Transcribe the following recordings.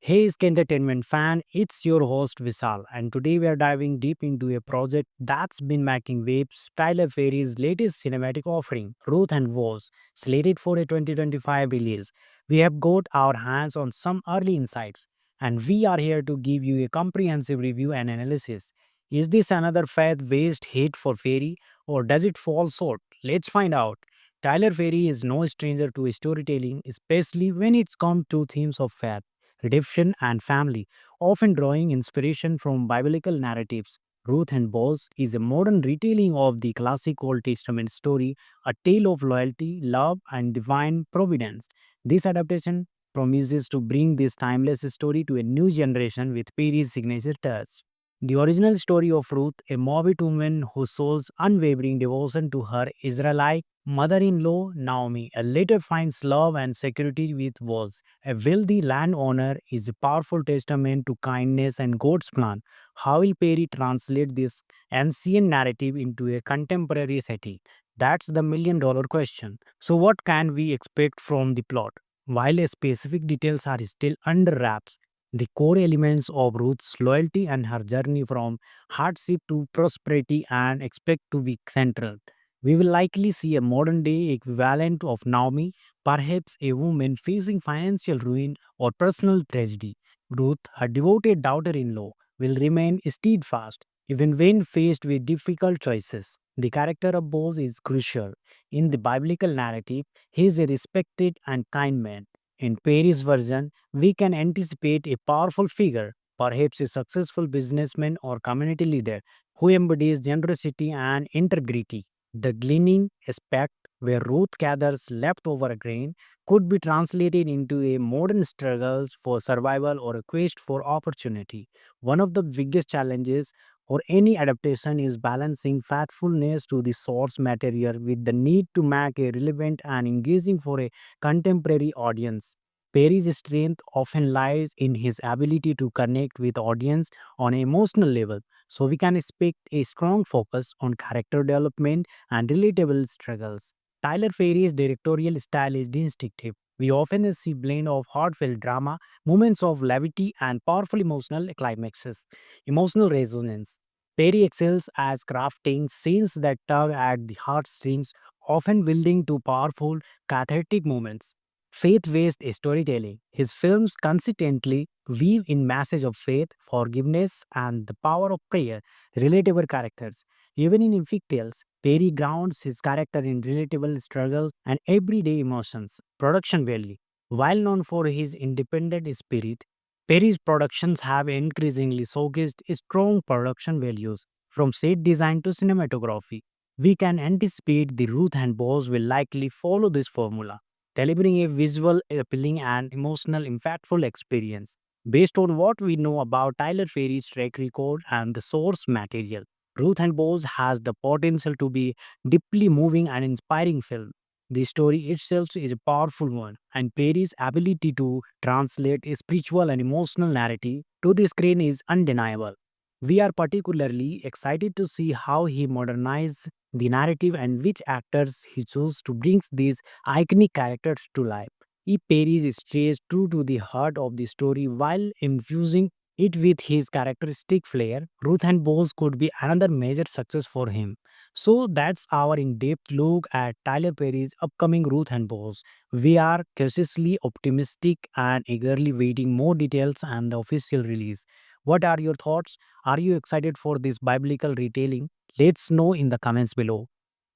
Hey, Sk Entertainment fan, it's your host Visal, and today we are diving deep into a project that's been making waves. Tyler Perry's latest cinematic offering, Ruth and Woz, slated for a 2025 release. We have got our hands on some early insights, and we are here to give you a comprehensive review and analysis. Is this another faith-based hit for Perry, or does it fall short? Let's find out. Tyler Perry is no stranger to storytelling, especially when it's come to themes of faith redemption, and family, often drawing inspiration from biblical narratives. Ruth and Boaz is a modern retelling of the classic Old Testament story, a tale of loyalty, love, and divine providence. This adaptation promises to bring this timeless story to a new generation with Perry's signature touch. The original story of Ruth, a Moabite woman who shows unwavering devotion to her Israelite mother in law Naomi, later finds love and security with Boaz. A wealthy landowner is a powerful testament to kindness and God's plan. How will Perry translate this ancient narrative into a contemporary setting? That's the $1 million question. So, what can we expect from the plot? While specific details are still under wraps, the core elements of Ruth's loyalty and her journey from hardship to prosperity and expect to be central. We will likely see a modern day equivalent of Naomi, perhaps a woman facing financial ruin or personal tragedy. Ruth, her devoted daughter in law, will remain steadfast even when faced with difficult choices. The character of Boaz is crucial. In the biblical narrative, he is a respected and kind man. In Perry's version, we can anticipate a powerful figure, perhaps a successful businessman or community leader, who embodies generosity and integrity. The gleaning aspect, where Ruth gathers leftover grain, could be translated into a modern struggle for survival or a quest for opportunity. One of the biggest challenges for any adaptation is balancing faithfulness to the source material with the need to make it relevant and engaging for a contemporary audience. Perry's strength often lies in his ability to connect with audience on an emotional level, so we can expect a strong focus on character development and relatable struggles. Tyler Perry's directorial style is distinctive. We often see blend of heartfelt drama, moments of levity, and powerful emotional climaxes. Emotional resonance. Perry excels as crafting scenes that tug at the heartstrings, often building to powerful, cathartic moments. Faith-based storytelling. His films consistently weave in message of faith, forgiveness, and the power of prayer, relatable characters. Even in epic tales, Perry grounds his character in relatable struggles and everyday emotions. Production value. While known for his independent spirit, Perry's productions have increasingly showcased strong production values from set design to cinematography. We can anticipate the Ruth and Boss will likely follow this formula, delivering a visual, appealing, and emotional, impactful experience. Based on what we know about Tyler Perry's track record and the source material, Ruth and Boss has the potential to be deeply moving and inspiring film. The story itself is a powerful one, and Perry's ability to translate a spiritual and emotional narrative to the screen is undeniable. We are particularly excited to see how he modernizes the narrative and which actors he chose to bring these iconic characters to life. If Perry stays true to the heart of the story while infusing it with his characteristic flair, Ruth and Bose could be another major success for him. So that's our in-depth look at Tyler Perry's upcoming Ruth and Bose. We are cautiously optimistic and eagerly waiting more details and the official release. What are your thoughts? Are you excited for this biblical retelling? Let's know in the comments below.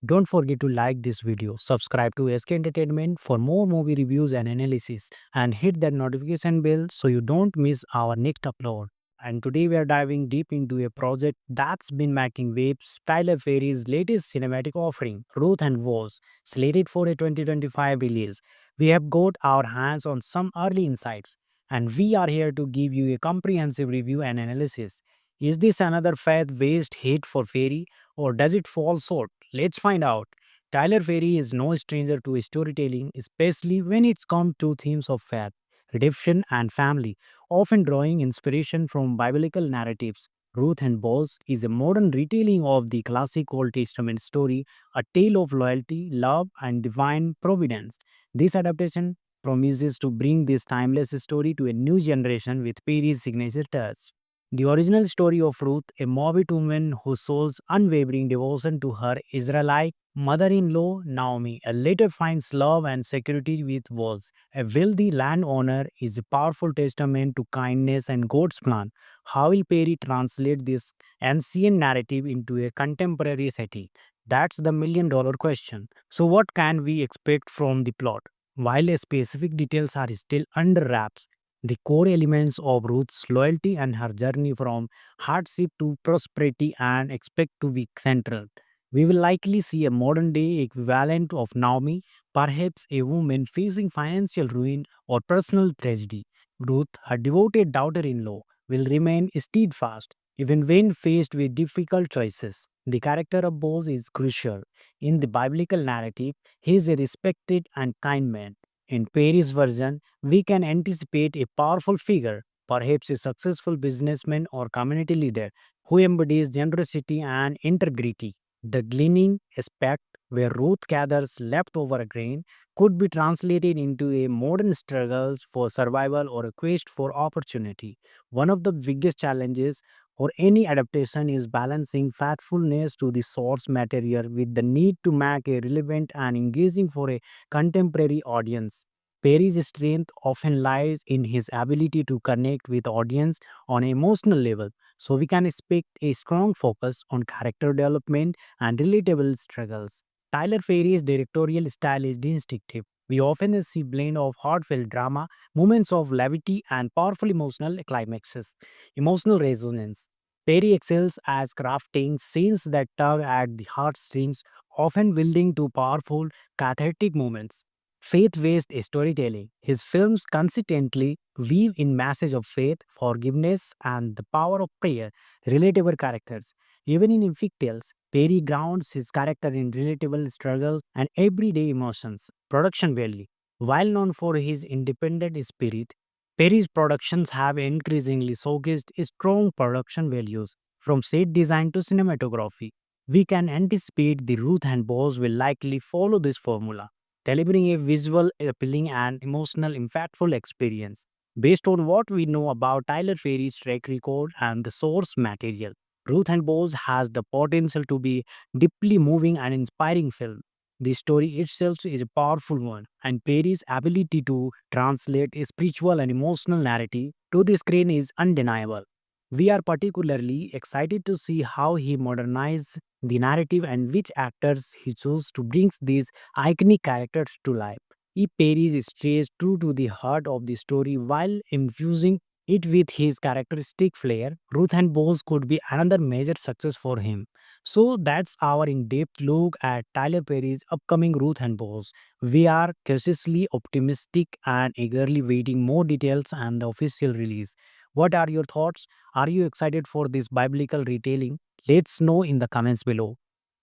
Don't forget to like this video, subscribe to SK Entertainment for more movie reviews and analysis, and hit that notification bell so you don't miss our next upload. And today we are diving deep into a project that's been making waves. Tyler Perry's latest cinematic offering, Ruth and Woz, slated for a 2025 release. We have got our hands on some early insights, and we are here to give you a comprehensive review and analysis. Is this another faith-based hit for Perry, or does it fall short? Let's find out. Tyler Perry is no stranger to storytelling, especially when it's come to themes of faith, redemption, and family, often drawing inspiration from biblical narratives. Ruth and Boaz is a modern retelling of the classic Old Testament story, a tale of loyalty, love, and divine providence. This adaptation promises to bring this timeless story to a new generation with Perry's signature touch. The original story of Ruth, a Moabite woman who shows unwavering devotion to her Israelite mother in law Naomi, later finds love and security with Boaz, a wealthy landowner, is a powerful testament to kindness and God's plan. How will Perry translate this ancient narrative into a contemporary setting? That's the $1 million question. So, what can we expect from the plot? While specific details are still under wraps, the core elements of Ruth's loyalty and her journey from hardship to prosperity and expect to be central. We will likely see a modern day equivalent of Naomi, perhaps a woman facing financial ruin or personal tragedy. Ruth, her devoted daughter in law, will remain steadfast even when faced with difficult choices. The character of Boaz is crucial. In the biblical narrative, he is a respected and kind man. In Perry's version, we can anticipate a powerful figure, perhaps a successful businessman or community leader, who embodies generosity and integrity. The gleaning aspect, where Ruth gathers leftover grain, could be translated into a modern struggle for survival or a quest for opportunity. One of the biggest challenges for any adaptation is balancing faithfulness to the source material with the need to make it relevant and engaging for a contemporary audience. Perry's strength often lies in his ability to connect with audience on an emotional level, so we can expect a strong focus on character development and relatable struggles. Tyler Perry's directorial style is distinctive. We often see blend of heartfelt drama, moments of levity, and powerful emotional climaxes. Emotional resonance. Perry excels as crafting scenes that tug at the heartstrings, often building to powerful, cathartic moments. Faith-based storytelling. His films consistently weave in message of faith, forgiveness, and the power of prayer. Relatable characters. Even in epic tales, Perry grounds his character in relatable struggles and everyday emotions. Production value. While known for his independent spirit, Perry's productions have increasingly showcased strong production values, from set design to cinematography. We can anticipate the Ruth and Boaz will likely follow this formula, delivering a visual, appealing, and emotional, impactful experience. Based on what we know about Tyler Perry's track record and the source material, Ruth and Boaz has the potential to be deeply moving and inspiring film. The story itself is a powerful one, and Perry's ability to translate a spiritual and emotional narrative to the screen is undeniable. We are particularly excited to see how he modernizes the narrative and which actors he chose to bring these iconic characters to life. If Perry stays true to the heart of the story while infusing it with his characteristic flair, Ruth and Boaz could be another major success for him. So that's our in-depth look at Tyler Perry's upcoming Ruth and Boaz. We are cautiously optimistic and eagerly waiting more details and the official release. What are your thoughts? Are you excited for this biblical retelling? Let's know in the comments below.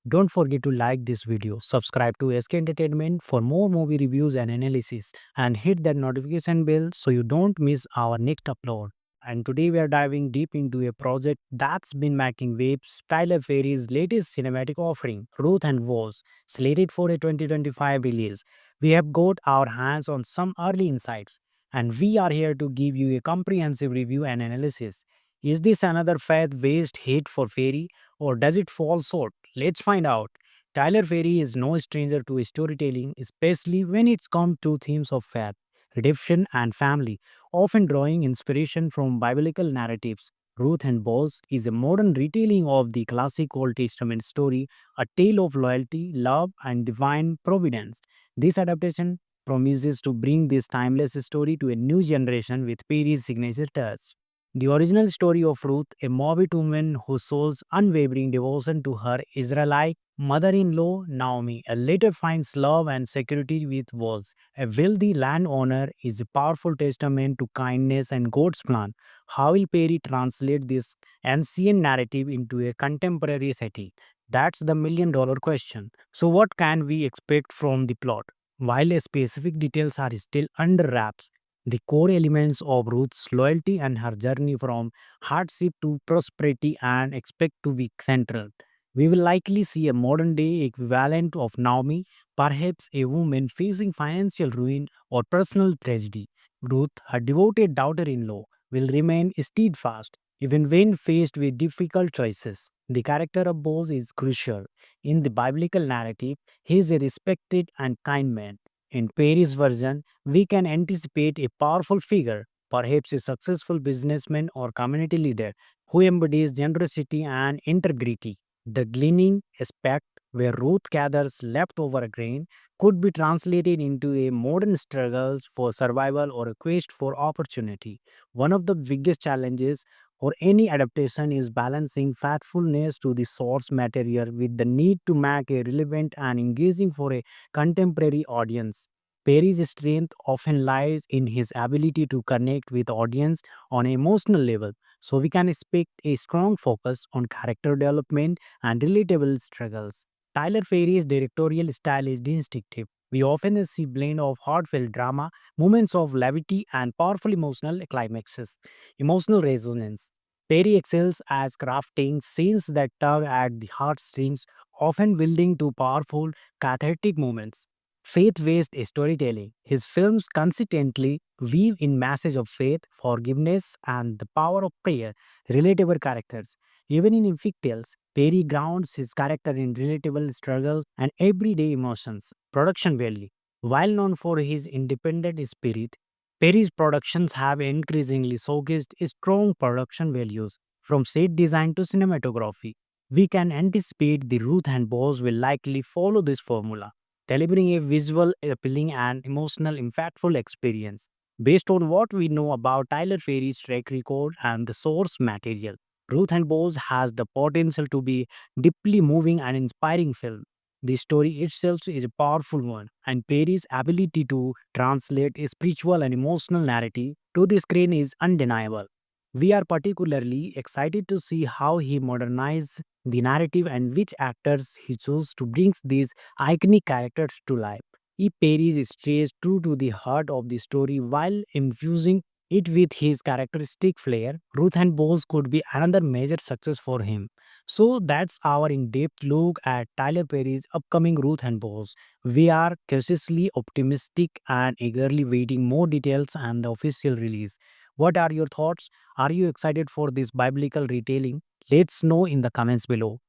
Don't forget to like this video, subscribe to SK Entertainment for more movie reviews and analysis, and hit that notification bell so you don't miss our next upload. And today we are diving deep into a project that's been making waves, Tyler Perry's latest cinematic offering, Ruth and Woz, slated for a 2025 release. We have got our hands on some early insights, and we are here to give you a comprehensive review and analysis. Is this another faith-based hit for Perry, or does it fall short? Let's find out. Tyler Perry is no stranger to storytelling, especially when it's come to themes of faith, redemption, and family, often drawing inspiration from biblical narratives. Ruth and Boaz is a modern retelling of the classic Old Testament story, a tale of loyalty, love, and divine providence. This adaptation promises to bring this timeless story to a new generation with Perry's signature touch. The original story of Ruth, a Moabite woman who shows unwavering devotion to her Israelite mother in law Naomi, later finds love and security with Boaz, a wealthy landowner, is a powerful testament to kindness and God's plan. How will Perry translate this ancient narrative into a contemporary setting? That's the $1 million question. So, what can we expect from the plot? While specific details are still under wraps, the core elements of Ruth's loyalty and her journey from hardship to prosperity and expect to be central. We will likely see a modern day equivalent of Naomi, perhaps a woman facing financial ruin or personal tragedy. Ruth, her devoted daughter in law, will remain steadfast even when faced with difficult choices. The character of Boaz is crucial. In the biblical narrative, he is a respected and kind man. In Perry's version, we can anticipate a powerful figure, perhaps a successful businessman or community leader, who embodies generosity and integrity. The gleaning aspect, where Ruth gathers leftover grain, could be translated into a modern struggles for survival or a quest for opportunity. One of the biggest challenges for any adaptation is balancing faithfulness to the source material with the need to make it relevant and engaging for a contemporary audience. Perry's strength often lies in his ability to connect with audience on an emotional level, so we can expect a strong focus on character development and relatable struggles. Tyler Perry's directorial style is distinctive. We often see blend of heartfelt drama, moments of levity, and powerful emotional climaxes. Emotional resonance. Perry excels as crafting scenes that tug at the heartstrings, often building to powerful, cathartic moments. Faith-based storytelling. His films consistently weave in message of faith, forgiveness, and the power of prayer, relatable characters. Even in epic tales, Perry grounds his character in relatable struggles and everyday emotions. Production value. While known for his independent spirit, Perry's productions have increasingly showcased strong production values from set design to cinematography. We can anticipate the Ruth and Boss will likely follow this formula, delivering a visual, appealing, and emotional, impactful experience. Based on what we know about Tyler Perry's track record and the source material, Ruth and Boss has the potential to be deeply moving and inspiring film. The story itself is a powerful one, and Perry's ability to translate a spiritual and emotional narrative to the screen is undeniable. We are particularly excited to see how he modernizes the narrative and which actors he chose to bring these iconic characters to life. If Perry stays true to the heart of the story while infusing it with his characteristic flair, Ruth and Bose could be another major success for him. So that's our in-depth look at Tyler Perry's upcoming Ruth and Bose. We are cautiously optimistic and eagerly waiting more details and the official release. What are your thoughts? Are you excited for this biblical retelling? Let's know in the comments below.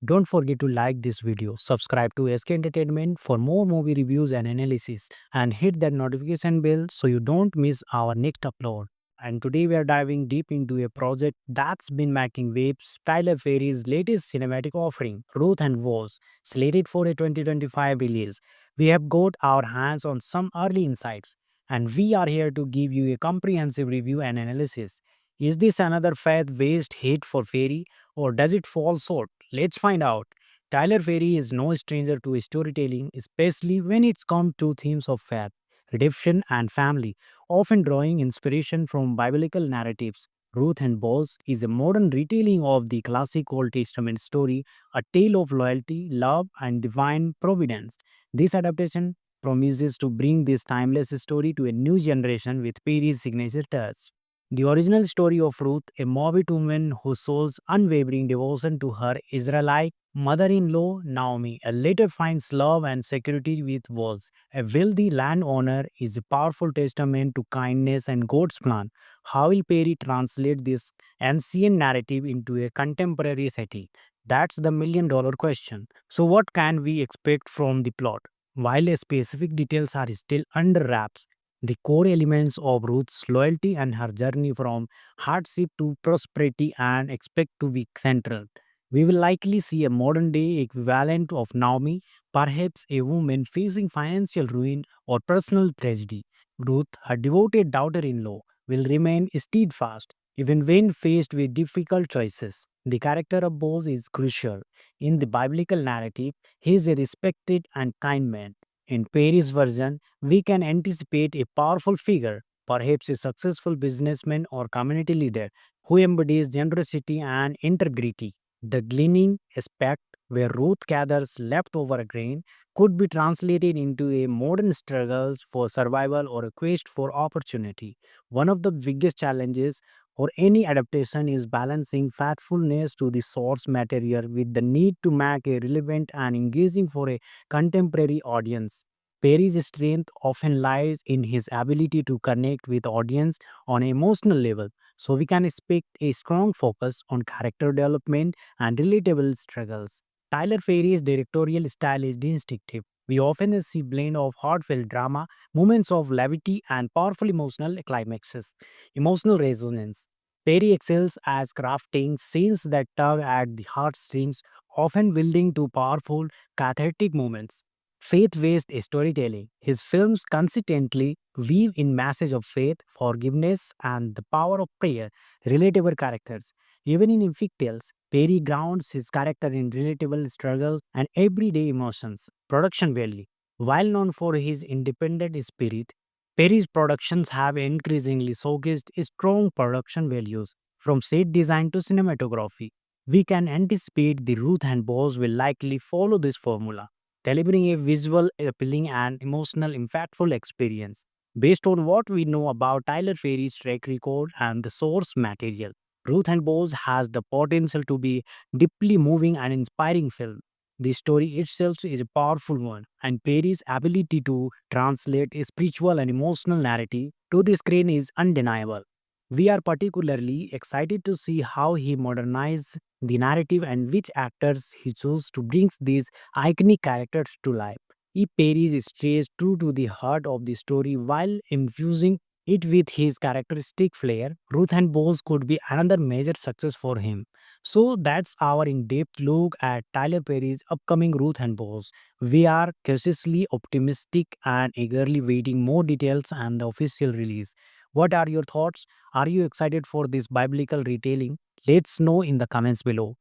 Don't forget to like this video, subscribe to SK Entertainment for more movie reviews and analysis, and hit that notification bell so you don't miss our next upload. And today we are diving deep into a project that's been making waves, Tyler Perry's latest cinematic offering, Ruth and Woz, slated for a 2025 release. We have got our hands on some early insights, and we are here to give you a comprehensive review and analysis. Is this another faith-based hit for Perry, or does it fall short? Let's find out. Tyler Perry is no stranger to storytelling, especially when it's come to themes of faith, redemption, and family, often drawing inspiration from biblical narratives. Ruth and Boaz is a modern retelling of the classic Old Testament story, a tale of loyalty, love, and divine providence. This adaptation promises to bring this timeless story to a new generation with Perry's signature touch. The original story of Ruth, a Moabite woman who shows unwavering devotion to her Israelite mother-in-law Naomi, later finds love and security with Boaz. A wealthy landowner is a powerful testament to kindness and God's plan. How will Perry translate this ancient narrative into a contemporary setting? That's the million-dollar question. So, what can we expect from the plot? While specific details are still under wraps, the core elements of Ruth's loyalty and her journey from hardship to prosperity and expect to be central. We will likely see a modern day equivalent of Naomi, perhaps a woman facing financial ruin or personal tragedy. Ruth, her devoted daughter in law, will remain steadfast even when faced with difficult choices. The character of Boaz is crucial. In the biblical narrative, he is a respected and kind man. In Perry's version, we can anticipate a powerful figure, perhaps a successful businessman or community leader, who embodies generosity and integrity. The gleaning aspect, where Ruth gathers leftover grain, could be translated into a modern struggles for survival or a quest for opportunity. One of the biggest challenges or any adaptation is balancing faithfulness to the source material with the need to make it relevant and engaging for a contemporary audience. Perry's strength often lies in his ability to connect with audience on an emotional level, so we can expect a strong focus on character development and relatable struggles. Tyler Perry's directorial style is distinctive. We often see blend of heartfelt drama, moments of levity, and powerful emotional climaxes. Emotional resonance. Perry excels as crafting scenes that tug at the heartstrings, often building to powerful, cathartic moments. Faith-based storytelling. His films consistently weave in message of faith, forgiveness, and the power of prayer. Relatable characters. Even in epic tales, Perry grounds his character in relatable struggles and everyday emotions. Production value. While known for his independent spirit, Perry's productions have increasingly showcased strong production values, from set design to cinematography. We can anticipate the Ruth and Boss will likely follow this formula, delivering a visual, appealing, and emotional, impactful experience. Based on what we know about Tyler Perry's track record and the source material, Ruth and Boss has the potential to be deeply moving and inspiring film. The story itself is a powerful one, and Perry's ability to translate a spiritual and emotional narrative to the screen is undeniable. We are particularly excited to see how he modernizes the narrative and which actors he chose to bring these iconic characters to life. If Perry stays true to the heart of the story while infusing it with his characteristic flair, Ruth and Bose could be another major success for him. So that's our in-depth look at Tyler Perry's upcoming Ruth and Bose. We are cautiously optimistic and eagerly waiting more details and the official release. What are your thoughts? Are you excited for this biblical retelling? Let's know in the comments below.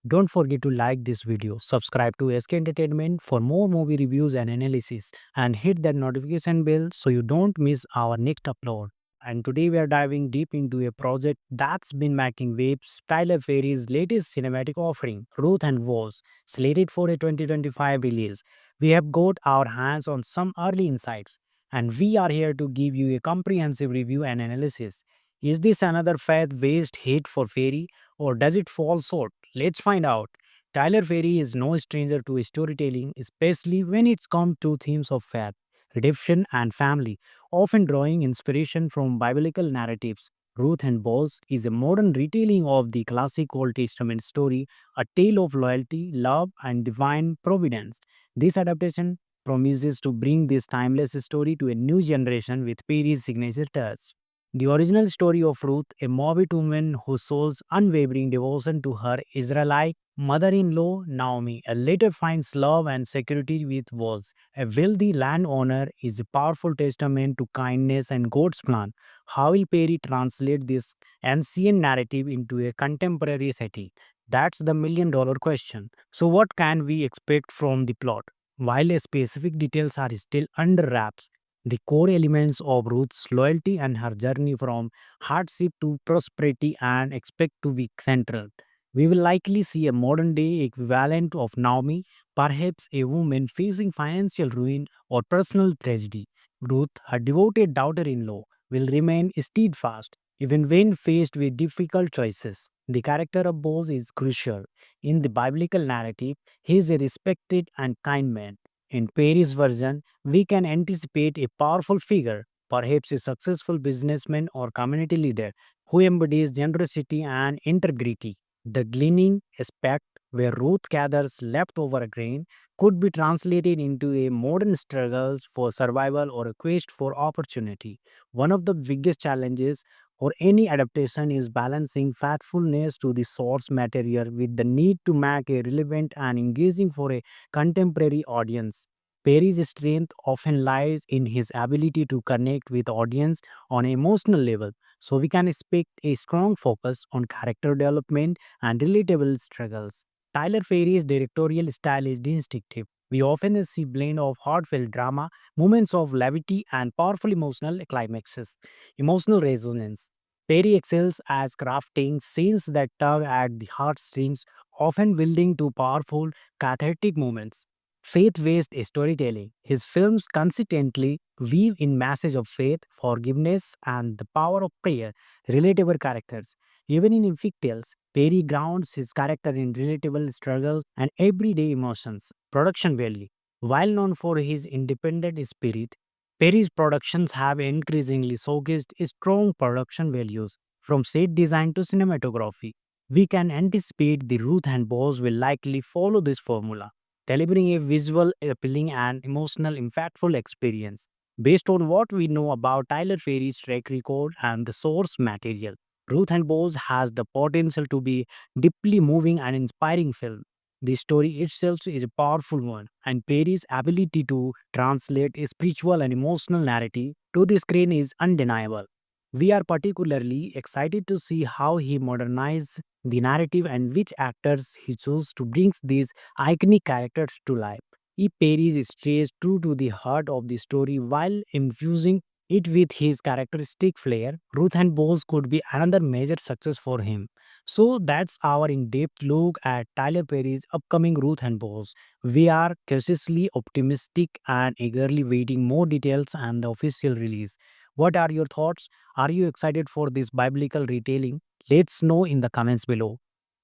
Don't forget to like this video, subscribe to SK Entertainment for more movie reviews and analysis, and hit that notification bell so you don't miss our next upload. And today we are diving deep into a project that's been making waves, Tyler Perry's latest cinematic offering, Ruth and Woz, slated for a 2025 release. We have got our hands on some early insights, and we are here to give you a comprehensive review and analysis. Is this another faith-based hit for Perry, or does it fall short? Let's find out. Tyler Perry is no stranger to storytelling, especially when it's come to themes of faith, redemption, and family, often drawing inspiration from biblical narratives. Ruth and Boaz is a modern retelling of the classic Old Testament story, a tale of loyalty, love, and divine providence. This adaptation promises to bring this timeless story to a new generation with Perry's signature touch. The original story of Ruth, a Moabite woman who shows unwavering devotion to her Israelite mother-in-law Naomi, later finds love and security with Boaz, a wealthy landowner, is a powerful testament to kindness and God's plan. How will Perry translate this ancient narrative into a contemporary setting? That's the million-dollar question. So, what can we expect from the plot? While specific details are still under wraps, the core elements of Ruth's loyalty and her journey from hardship to prosperity and expect to be central. We will likely see a modern day equivalent of Naomi, perhaps a woman facing financial ruin or personal tragedy. Ruth, her devoted daughter in law, will remain steadfast even when faced with difficult choices. The character of Boaz is crucial. In the biblical narrative, he is a respected and kind man. In Perry's version, we can anticipate a powerful figure, perhaps a successful businessman or community leader, who embodies generosity and integrity. The gleaning aspect, where Ruth gathers leftover grain, could be translated into a modern struggle for survival or a quest for opportunity. One of the biggest challenges for any adaptation is balancing faithfulness to the source material with the need to make it relevant and engaging for a contemporary audience. Perry's strength often lies in his ability to connect with audience on an emotional level, so we can expect a strong focus on character development and relatable struggles. Tyler Perry's directorial style is distinctive. We often see blend of heartfelt drama, moments of levity, and powerful emotional climaxes. Emotional resonance. Perry excels as crafting scenes that tug at the heartstrings, often building to powerful, cathartic moments. faith-based storytelling. His films consistently weave in message of faith, forgiveness, and the power of prayer, relatable characters. Even in epic tales, Perry grounds his character in relatable struggles and everyday emotions. Production value. While known for his independent spirit, Perry's productions have increasingly showcased strong production values from set design to cinematography. We can anticipate the Ruth and Boss will likely follow this formula, delivering a visual, appealing, and emotional, impactful experience. Based on what we know about Tyler Perry's track record and the source material, Ruth and Boss has the potential to be deeply moving and inspiring film. The story itself is a powerful one, and Perry's ability to translate a spiritual and emotional narrative to the screen is undeniable. We are particularly excited to see how he modernizes the narrative and which actors he chose to bring these iconic characters to life. If Perry stays true to the heart of the story while infusing it with his characteristic flair, Ruth and Bose could be another major success for him. So that's our in-depth look at Tyler Perry's upcoming Ruth and Bose. We are cautiously optimistic and eagerly waiting more details and the official release. What are your thoughts? Are you excited for this biblical retelling? Let's know in the comments below.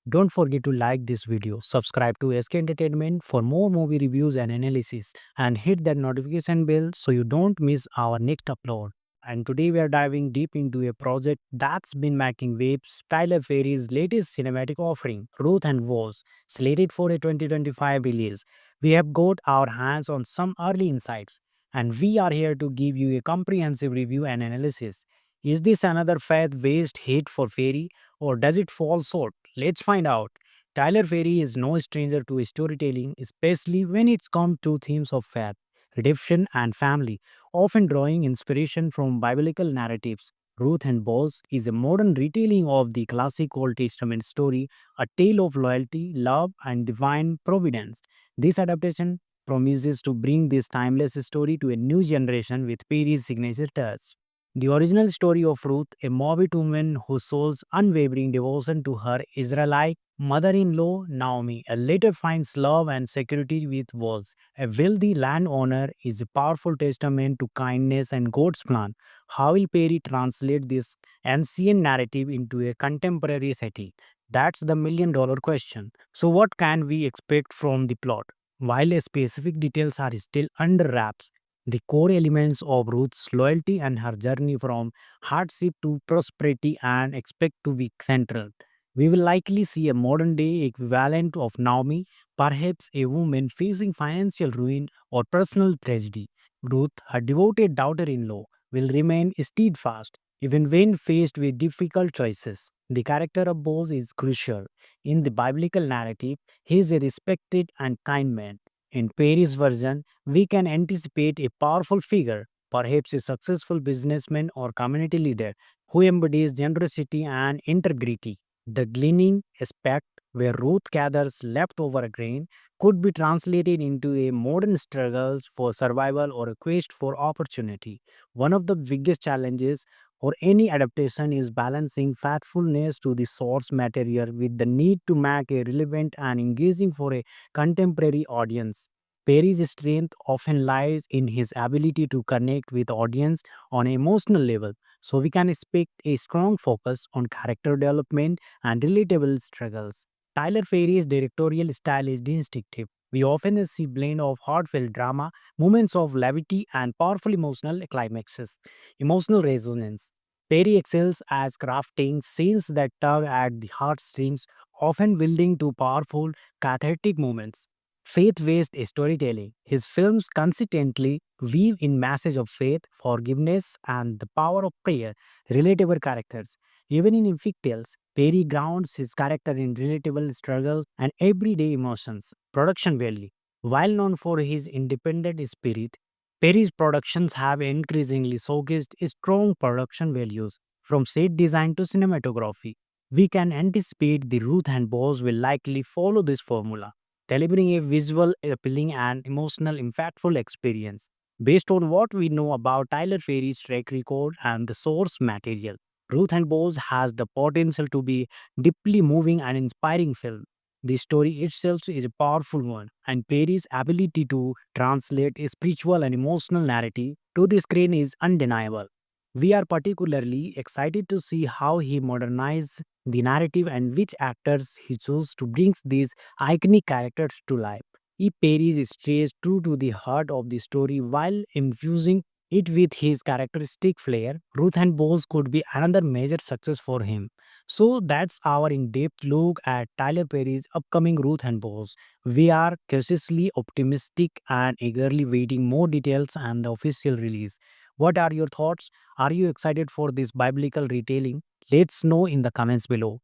Don't forget to like this video, subscribe to SK Entertainment for more movie reviews and analysis, and hit that notification bell so you don't miss our next upload. And today we are diving deep into a project that's been making waves, Tyler Perry's latest cinematic offering, Ruth and Woz, slated for a 2025 release. We have got our hands on some early insights, and we are here to give you a comprehensive review and analysis. Is this another faith-based hit for Perry, or does it fall short? Let's find out. Tyler Perry is no stranger to storytelling, especially when it's come to themes of faith, redemption, and family, often drawing inspiration from biblical narratives. Ruth and Boaz is a modern retelling of the classic Old Testament story, a tale of loyalty, love, and divine providence. This adaptation promises to bring this timeless story to a new generation with Perry's signature touch. The original story of Ruth, a Moabite woman who shows unwavering devotion to her Israelite mother-in-law Naomi, later finds love and security with Boaz, a wealthy landowner, is a powerful testament to kindness and God's plan. How will Perry translate this ancient narrative into a contemporary setting? That's the million-dollar question. So, what can we expect from the plot? While specific details are still under wraps, the core elements of Ruth's loyalty and her journey from hardship to prosperity and expect to be central. We will likely see a modern day equivalent of Naomi, perhaps a woman facing financial ruin or personal tragedy. Ruth, her devoted daughter in law, will remain steadfast even when faced with difficult choices. The character of Boaz is crucial. In the biblical narrative, he is a respected and kind man. In Perry's version, we can anticipate a powerful figure, perhaps a successful businessman or community leader, who embodies generosity and integrity. The gleaning aspect, where Ruth gathers leftover grain, could be translated into a modern struggle for survival or a quest for opportunity. One of the biggest challenges for any adaptation is balancing faithfulness to the source material with the need to make it relevant and engaging for a contemporary audience. Perry's strength often lies in his ability to connect with audience on an emotional level, so we can expect a strong focus on character development and relatable struggles. Tyler Perry's directorial style is distinctive. We often see blend of heartfelt drama, moments of levity, and powerful emotional climaxes. Emotional resonance. Perry excels as crafting scenes that tug at the heartstrings, often building to powerful, cathartic moments. Faith-based storytelling. His films consistently weave in message of faith, forgiveness, and the power of prayer, relatable characters. Even in epic tales, Perry grounds his character in relatable struggles and everyday emotions. Production value. While known for his independent spirit, Perry's productions have increasingly showcased strong production values from set design to cinematography. We can anticipate the Ruth and Boaz will likely follow this formula, delivering a visual, appealing, and emotional, impactful experience. Based on what we know about Tyler Perry's track record and the source material, Ruth and Boaz has the potential to be deeply moving and inspiring film. The story itself is a powerful one, and Perry's ability to translate a spiritual and emotional narrative to the screen is undeniable. We are particularly excited to see how he modernizes the narrative and which actors he chose to bring these iconic characters to life. If Perry stays true to the heart of the story while infusing it with his characteristic flair, Ruth and Bose could be another major success for him. So that's our in-depth look at Tyler Perry's upcoming Ruth and Bose. We are cautiously optimistic and eagerly waiting more details and the official release. What are your thoughts? Are you excited for this biblical retelling? Let's know in the comments below.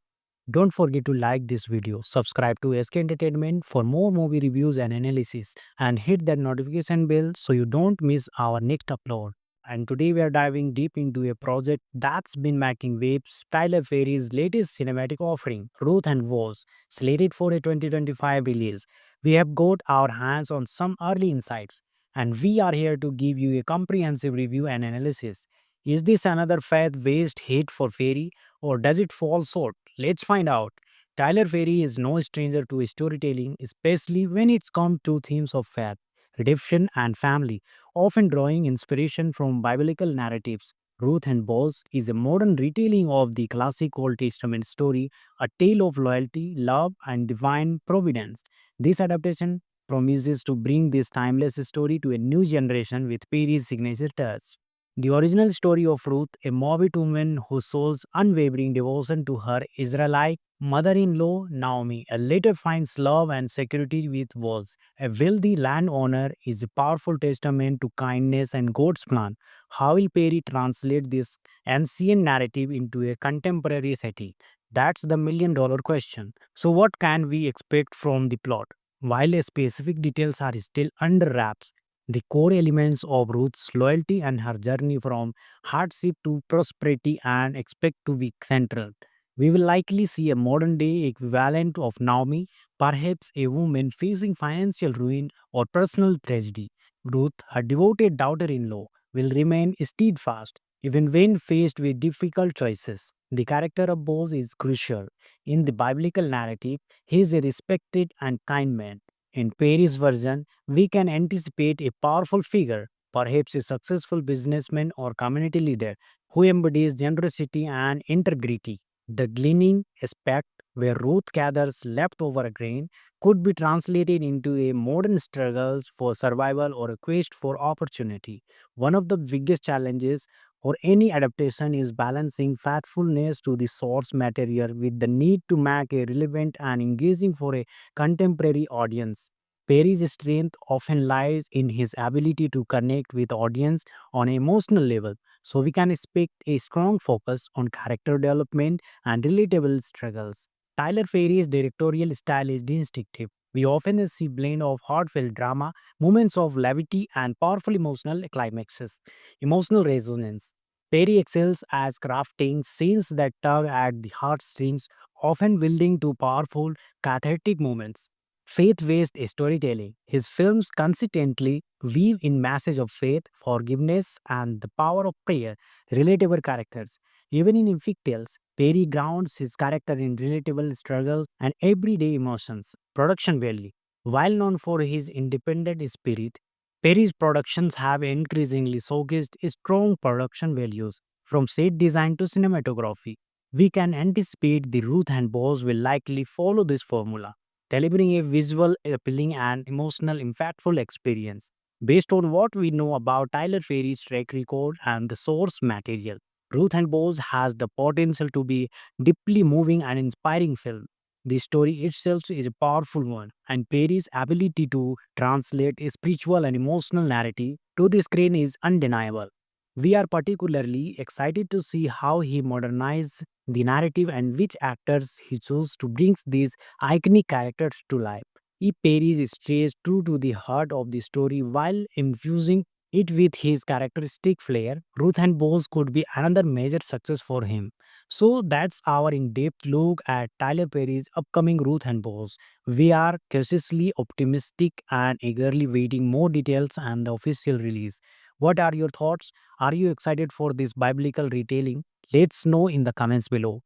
Don't forget to like this video, subscribe to SK Entertainment for more movie reviews and analysis, and hit that notification bell so you don't miss our next upload. And today we are diving deep into a project that's been making waves, Tyler Perry's latest cinematic offering, Ruth and Woz, slated for a 2025 release. We have got our hands on some early insights, and we are here to give you a comprehensive review and analysis. Is this another faith-based hit for Perry, or does it fall short? Let's find out. Tyler Perry is no stranger to storytelling, especially when it's come to themes of faith, redemption, and family, often drawing inspiration from biblical narratives. Ruth and Boaz is a modern retelling of the classic Old Testament story, a tale of loyalty, love, and divine providence. This adaptation promises to bring this timeless story to a new generation with Perry's signature touch. The original story of Ruth, a Moabite woman who shows unwavering devotion to her Israelite mother in law Naomi, later finds love and security with Boaz. A wealthy landowner is a powerful testament to kindness and God's plan. How will Perry translate this ancient narrative into a contemporary setting? That's the $1 million question. So, what can we expect from the plot? While specific details are still under wraps, the core elements of Ruth's loyalty and her journey from hardship to prosperity and expect to be central. We will likely see a modern day equivalent of Naomi, perhaps a woman facing financial ruin or personal tragedy. Ruth, her devoted daughter in law, will remain steadfast even when faced with difficult choices. The character of Boaz is crucial. In the biblical narrative, he is a respected and kind man. In Perry's version, we can anticipate a powerful figure, perhaps a successful businessman or community leader, who embodies generosity and integrity. The gleaning aspect, where Ruth gathers leftover grain, could be translated into a modern struggle for survival or a quest for opportunity. One of the biggest challenges for any adaptation is balancing faithfulness to the source material with the need to make it relevant and engaging for a contemporary audience. Perry's strength often lies in his ability to connect with audience on an emotional level, so we can expect a strong focus on character development and relatable struggles. Tyler Perry's directorial style is distinctive. We often see blend of heartfelt drama, moments of levity, and powerful emotional climaxes. Emotional resonance. Perry excels as crafting scenes that tug at the heartstrings, often building to powerful, cathartic moments. Faith-based storytelling. His films consistently weave in message of faith, forgiveness, and the power of prayer. Relatable characters. Even in epic tales, Perry grounds his character in relatable struggles and everyday emotions. Production value. While known for his independent spirit, Perry's productions have increasingly showcased strong production values, from set design to cinematography. We can anticipate the Ruth and Boss will likely follow this formula, delivering a visual, appealing, and emotional, impactful experience. Based on what we know about Tyler Perry's track record and the source material, Ruth and Boss has the potential to be deeply moving and inspiring film. The story itself is a powerful one, and Perry's ability to translate a spiritual and emotional narrative to the screen is undeniable. We are particularly excited to see how he modernizes the narrative and which actors he chose to bring these iconic characters to life. If Perry stays true to the heart of the story while infusing it with his characteristic flair, Ruth and Bones could be another major success for him. So that's our in-depth look at Tyler Perry's upcoming Ruth and Bones. We are cautiously optimistic and eagerly waiting more details and the official release. What are your thoughts? Are you excited for this biblical retelling? Let's know in the comments below.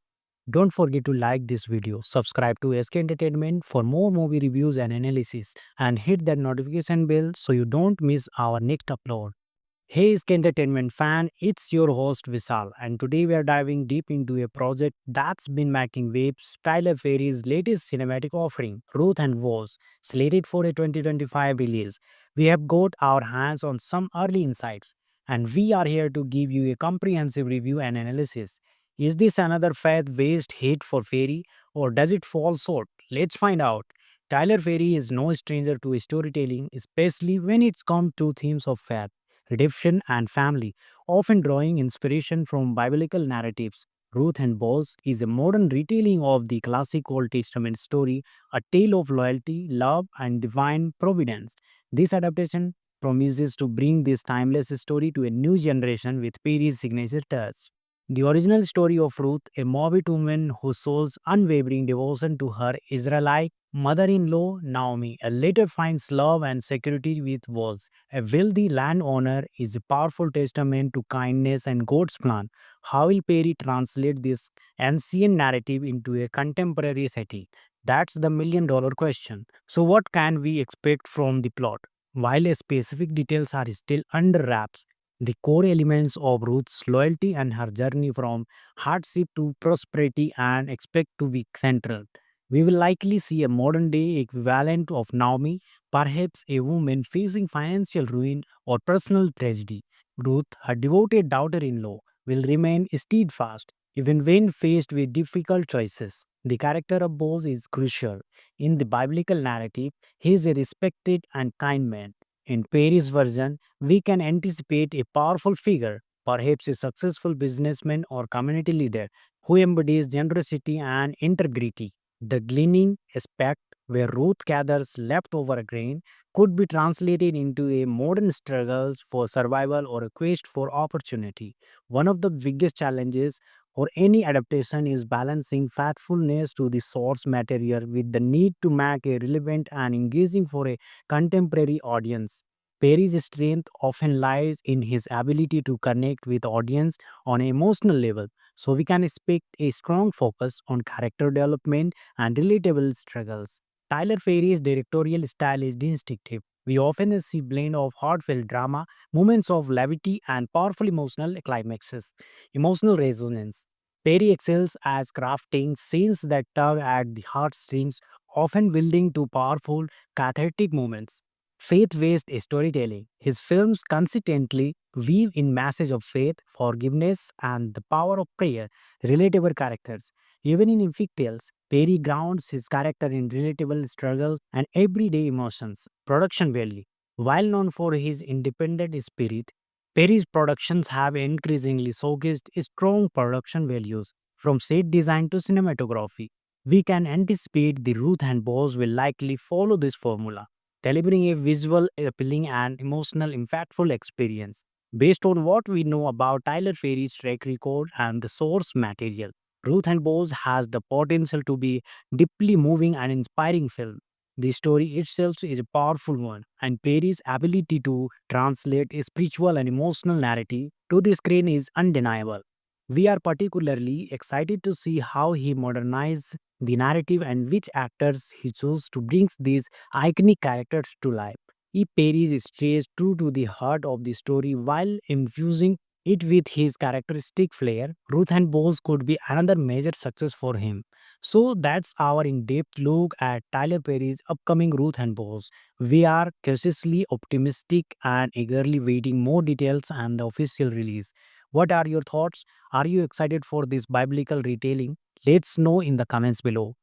Don't forget to like this video, subscribe to SK Entertainment for more movie reviews and analysis, and hit that notification bell so you don't miss our next upload. Hey, SK Entertainment fan, it's your host Visal, and today we are diving deep into a project that's been making waves. Tyler Perry's latest cinematic offering, Ruth and Woz, slated for a 2025 release. We have got our hands on some early insights, and we are here to give you a comprehensive review and analysis. Is this another faith-based hit for Perry, or does it fall short? Let's find out. Tyler Perry is no stranger to storytelling, especially when it's come to themes of faith, redemption, and family, often drawing inspiration from biblical narratives. Ruth and Boaz is a modern retelling of the classic Old Testament story, a tale of loyalty, love, and divine providence. This adaptation promises to bring this timeless story to a new generation with Perry's signature touch. The original story of Ruth, a Moabite woman who shows unwavering devotion to her Israelite mother in law Naomi, later finds love and security with Boaz, a wealthy landowner, is a powerful testament to kindness and God's plan. How will Perry translate this ancient narrative into a contemporary setting? That's the $1 million question. So, what can we expect from the plot? While specific details are still under wraps, the core elements of Ruth's loyalty and her journey from hardship to prosperity and expect to be central. We will likely see a modern day equivalent of Naomi, perhaps a woman facing financial ruin or personal tragedy. Ruth, her devoted daughter in law, will remain steadfast even when faced with difficult choices. The character of Boaz is crucial. In the biblical narrative, he is a respected and kind man. In Perry's version, we can anticipate a powerful figure, perhaps a successful businessman or community leader, who embodies generosity and integrity. The gleaning aspect, where Ruth gathers leftover grain, could be translated into a modern struggle for survival or a quest for opportunity. One of the biggest challenges for any adaptation is balancing faithfulness to the source material with the need to make it relevant and engaging for a contemporary audience. Perry's strength often lies in his ability to connect with audience on an emotional level, so we can expect a strong focus on character development and relatable struggles. Tyler Perry's directorial style is distinctive. We often see blend of heartfelt drama, moments of levity, and powerful emotional climaxes. Emotional resonance. Perry excels as crafting scenes that tug at the heartstrings, often building to powerful, cathartic moments. Faith-based storytelling. His films consistently weave in message of faith, forgiveness, and the power of prayer, relatable characters. Even in epic tales, Perry grounds his character in relatable struggles and everyday emotions. Production value. While known for his independent spirit, Perry's productions have increasingly showcased strong production values from set design to cinematography. We can anticipate the Ruth and Boaz will likely follow this formula, delivering a visual, appealing, and emotional, impactful experience. Based on what we know about Tyler Perry's track record and the source material, Ruth and Boaz has the potential to be deeply moving and inspiring film. The story itself is a powerful one, and Perry's ability to translate a spiritual and emotional narrative to the screen is undeniable. We are particularly excited to see how he modernizes the narrative and which actors he chose to bring these iconic characters to life. If Perry stays true to the heart of the story while infusing it with his characteristic flair, Ruth and Boaz could be another major success for him. So that's our in-depth look at Tyler Perry's upcoming Ruth and Boaz. We are cautiously optimistic and eagerly waiting more details and the official release. What are your thoughts? Are you excited for this biblical retelling? Let's know in the comments below.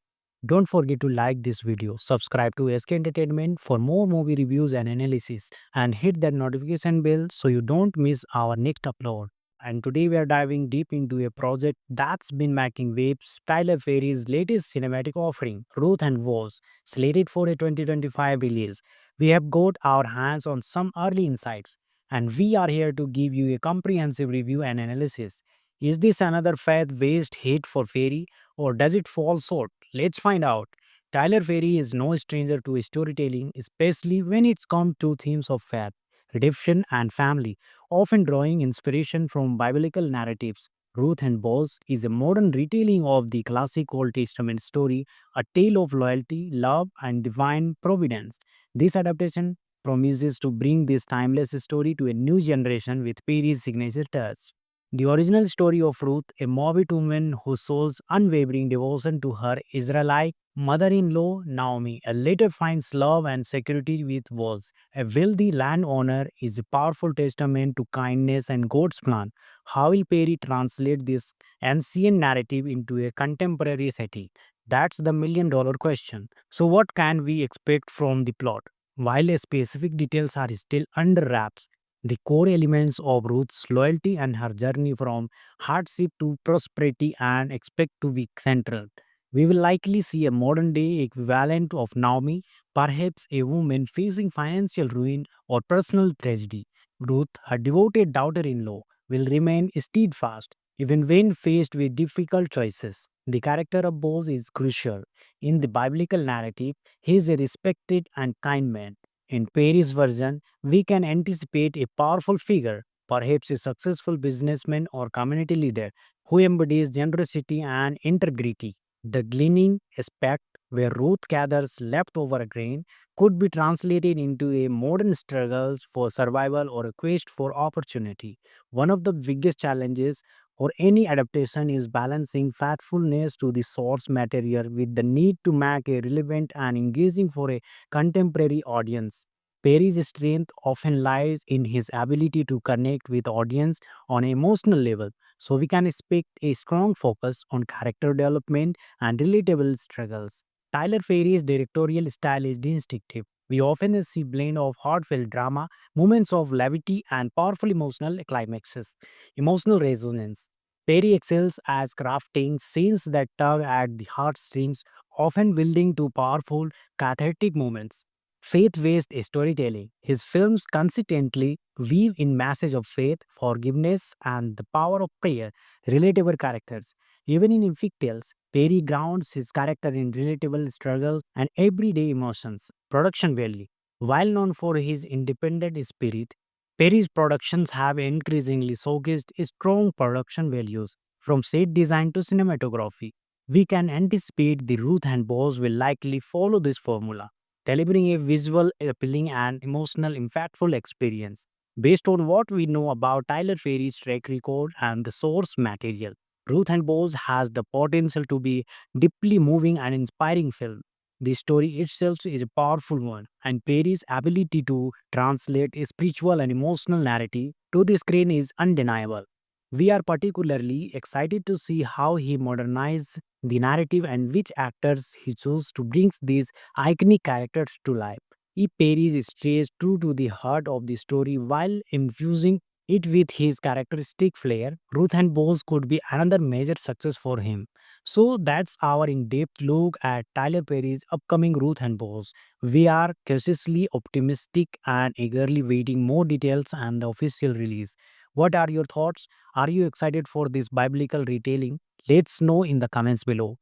Don't forget to like this video, subscribe to SK Entertainment for more movie reviews and analysis, and hit that notification bell so you don't miss our next upload. And today we are diving deep into a project that's been making waves. Tyler Perry's latest cinematic offering, Ruth and Woz, slated for a 2025 release. We have got our hands on some early insights, and we are here to give you a comprehensive review and analysis. Is this another faith-based hit for Perry, or does it fall short? Let's find out. Tyler Perry is no stranger to storytelling, especially when it's come to themes of faith, redemption, and family, often drawing inspiration from biblical narratives. Ruth and Boaz is a modern retelling of the classic Old Testament story, a tale of loyalty, love, and divine providence. This adaptation promises to bring this timeless story to a new generation with Perry's signature touch. The original story of Ruth, a Moabite woman who shows unwavering devotion to her Israelite mother in law Naomi, later finds love and security with Boaz. A wealthy landowner is a powerful testament to kindness and God's plan. How will Perry translate this ancient narrative into a contemporary setting? That's the million-dollar question. So, what can we expect from the plot? While specific details are still under wraps, the core elements of Ruth's loyalty and her journey from hardship to prosperity and expect to be central. We will likely see a modern day equivalent of Naomi, perhaps a woman facing financial ruin or personal tragedy. Ruth, her devoted daughter in law, will remain steadfast even when faced with difficult choices. The character of Boaz is crucial. In the biblical narrative, he is a respected and kind man. In Perry's version, we can anticipate a powerful figure, perhaps a successful businessman or community leader, who embodies generosity and integrity. The gleaning aspect, where Ruth gathers leftover grain, could be translated into a modern struggle for survival or a quest for opportunity. One of the biggest challenges for any adaptation is balancing faithfulness to the source material with the need to make it relevant and engaging for a contemporary audience. Perry's strength often lies in his ability to connect with audience on an emotional level, so we can expect a strong focus on character development and relatable struggles. Tyler Perry's directorial style is distinctive. We often see blend of heartfelt drama, moments of levity, and powerful emotional climaxes. Emotional resonance. Perry excels as crafting scenes that tug at the heartstrings, often building to powerful, cathartic moments. Faith-based storytelling. His films consistently weave in message of faith, forgiveness, and the power of prayer. Relatable characters. Even in Infect Tales, Perry grounds his character in relatable struggles and everyday emotions. Production value. While known for his independent spirit, Perry's productions have increasingly showcased strong production values, from set design to cinematography. We can anticipate the Ruth and Boaz will likely follow this formula, delivering a visual, appealing, and emotional, impactful experience. Based on what we know about Tyler Perry's track record and the source material, Ruth and Boaz has the potential to be deeply moving and inspiring film. The story itself is a powerful one, and Perry's ability to translate a spiritual and emotional narrative to the screen is undeniable. We are particularly excited to see how he modernizes the narrative and which actors he chose to bring these iconic characters to life. If Perry stays true to the heart of the story while infusing it with his characteristic flair, Ruth and Boaz could be another major success for him. So that's our in-depth look at Tyler Perry's upcoming Ruth and Boaz. We are cautiously optimistic and eagerly waiting more details and the official release. What are your thoughts? Are you excited for this biblical retelling? Let's know in the comments below.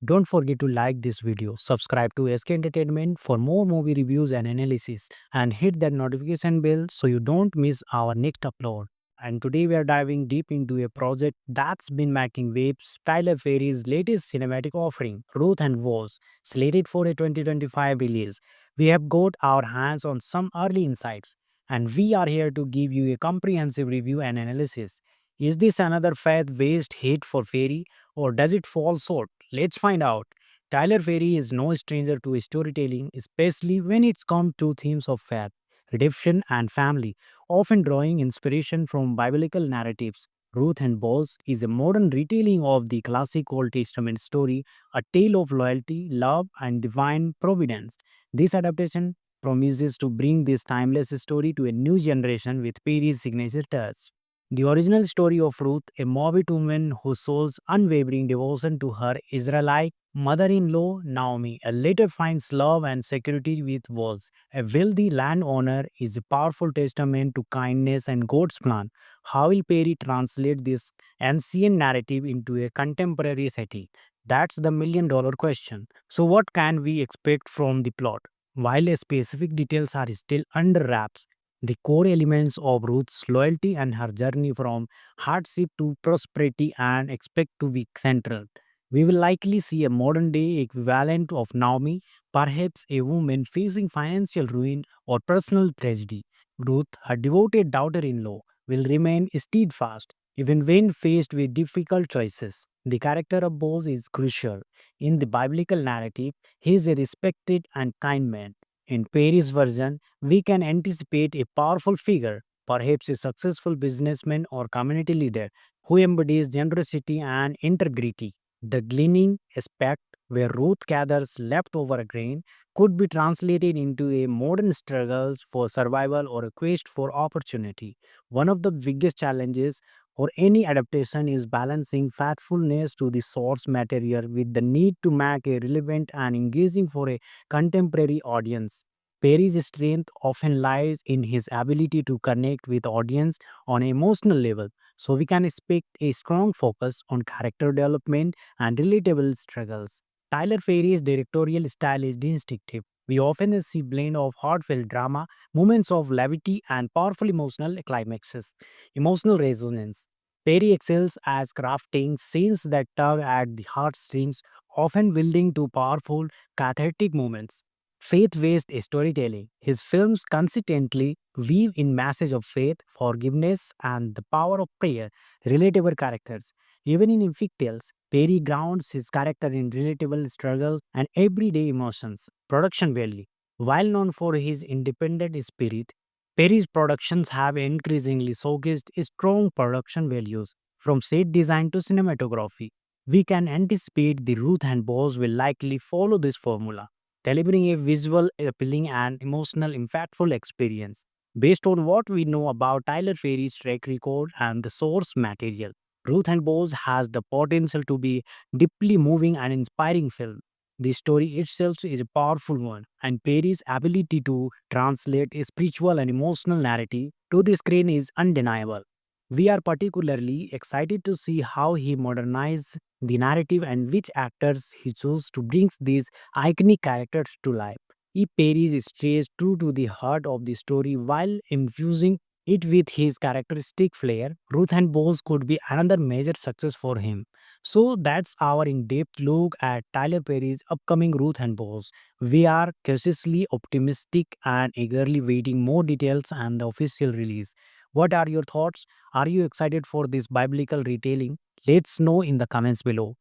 Don't forget to like this video, subscribe to SK Entertainment for more movie reviews and analysis, and hit that notification bell so you don't miss our next upload. And today we are diving deep into a project that's been making waves, Tyler Perry's latest cinematic offering, Ruth and Woz, slated for a 2025 release. We have got our hands on some early insights, and we are here to give you a comprehensive review and analysis. Is this another faith-based hit for Perry, or does it fall short? Let's find out. Tyler Perry is no stranger to storytelling, especially when it's come to themes of faith, redemption, and family, often drawing inspiration from biblical narratives. Ruth and Boaz is a modern retelling of the classic Old Testament story, a tale of loyalty, love, and divine providence. This adaptation promises to bring this timeless story to a new generation with Perry's signature touch. The original story of Ruth, a Moabite woman who shows unwavering devotion to her Israelite mother in law Naomi, later finds love and security with Boaz. A wealthy landowner is a powerful testament to kindness and God's plan. How will Perry translate this ancient narrative into a contemporary setting? That's the million-dollar question. So, what can we expect from the plot? While specific details are still under wraps, the core elements of Ruth's loyalty and her journey from hardship to prosperity and expect to be central. We will likely see a modern day equivalent of Naomi, perhaps a woman facing financial ruin or personal tragedy. Ruth, her devoted daughter in law, will remain steadfast even when faced with difficult choices. The character of Boaz is crucial. In the biblical narrative, he is a respected and kind man. In Perry's version, we can anticipate a powerful figure, perhaps a successful businessman or community leader, who embodies generosity and integrity. The gleaning aspect, where Ruth gathers leftover grain, could be translated into a modern struggle for survival or a quest for opportunity. One of the biggest challenges for any adaptation is balancing faithfulness to the source material with the need to make it relevant and engaging for a contemporary audience. Perry's strength often lies in his ability to connect with audience on an emotional level, so we can expect a strong focus on character development and relatable struggles. Tyler Perry's directorial style is distinctive. We often see blend of heartfelt drama, moments of levity, and powerful emotional climaxes. Emotional resonance. Perry excels as crafting scenes that tug at the heartstrings, often building to powerful, cathartic moments. Faith-based storytelling. His films consistently weave in message of faith, forgiveness, and the power of prayer. Relatable characters. Even in epic tales, Perry grounds his character in relatable struggles and everyday emotions. Production value. While known for his independent spirit, Perry's productions have increasingly showcased strong production values, from set design to cinematography. We can anticipate the Ruth and Boss will likely follow this formula, delivering a visual, appealing, and emotional, impactful experience. Based on what we know about Tyler Perry's track record and the source material, Ruth and Boss has the potential to be deeply moving and inspiring film. The story itself is a powerful one, and Perry's ability to translate a spiritual and emotional narrative to the screen is undeniable. We are particularly excited to see how he modernizes the narrative and which actors he chose to bring these iconic characters to life. If Perry stays true to the heart of the story while infusing it with his characteristic flair, Ruth and Bones could be another major success for him. So that's our in-depth look at Tyler Perry's upcoming Ruth and Bones. We are cautiously optimistic and eagerly waiting more details and the official release. What are your thoughts? Are you excited for this biblical retelling? Let's know in the comments below.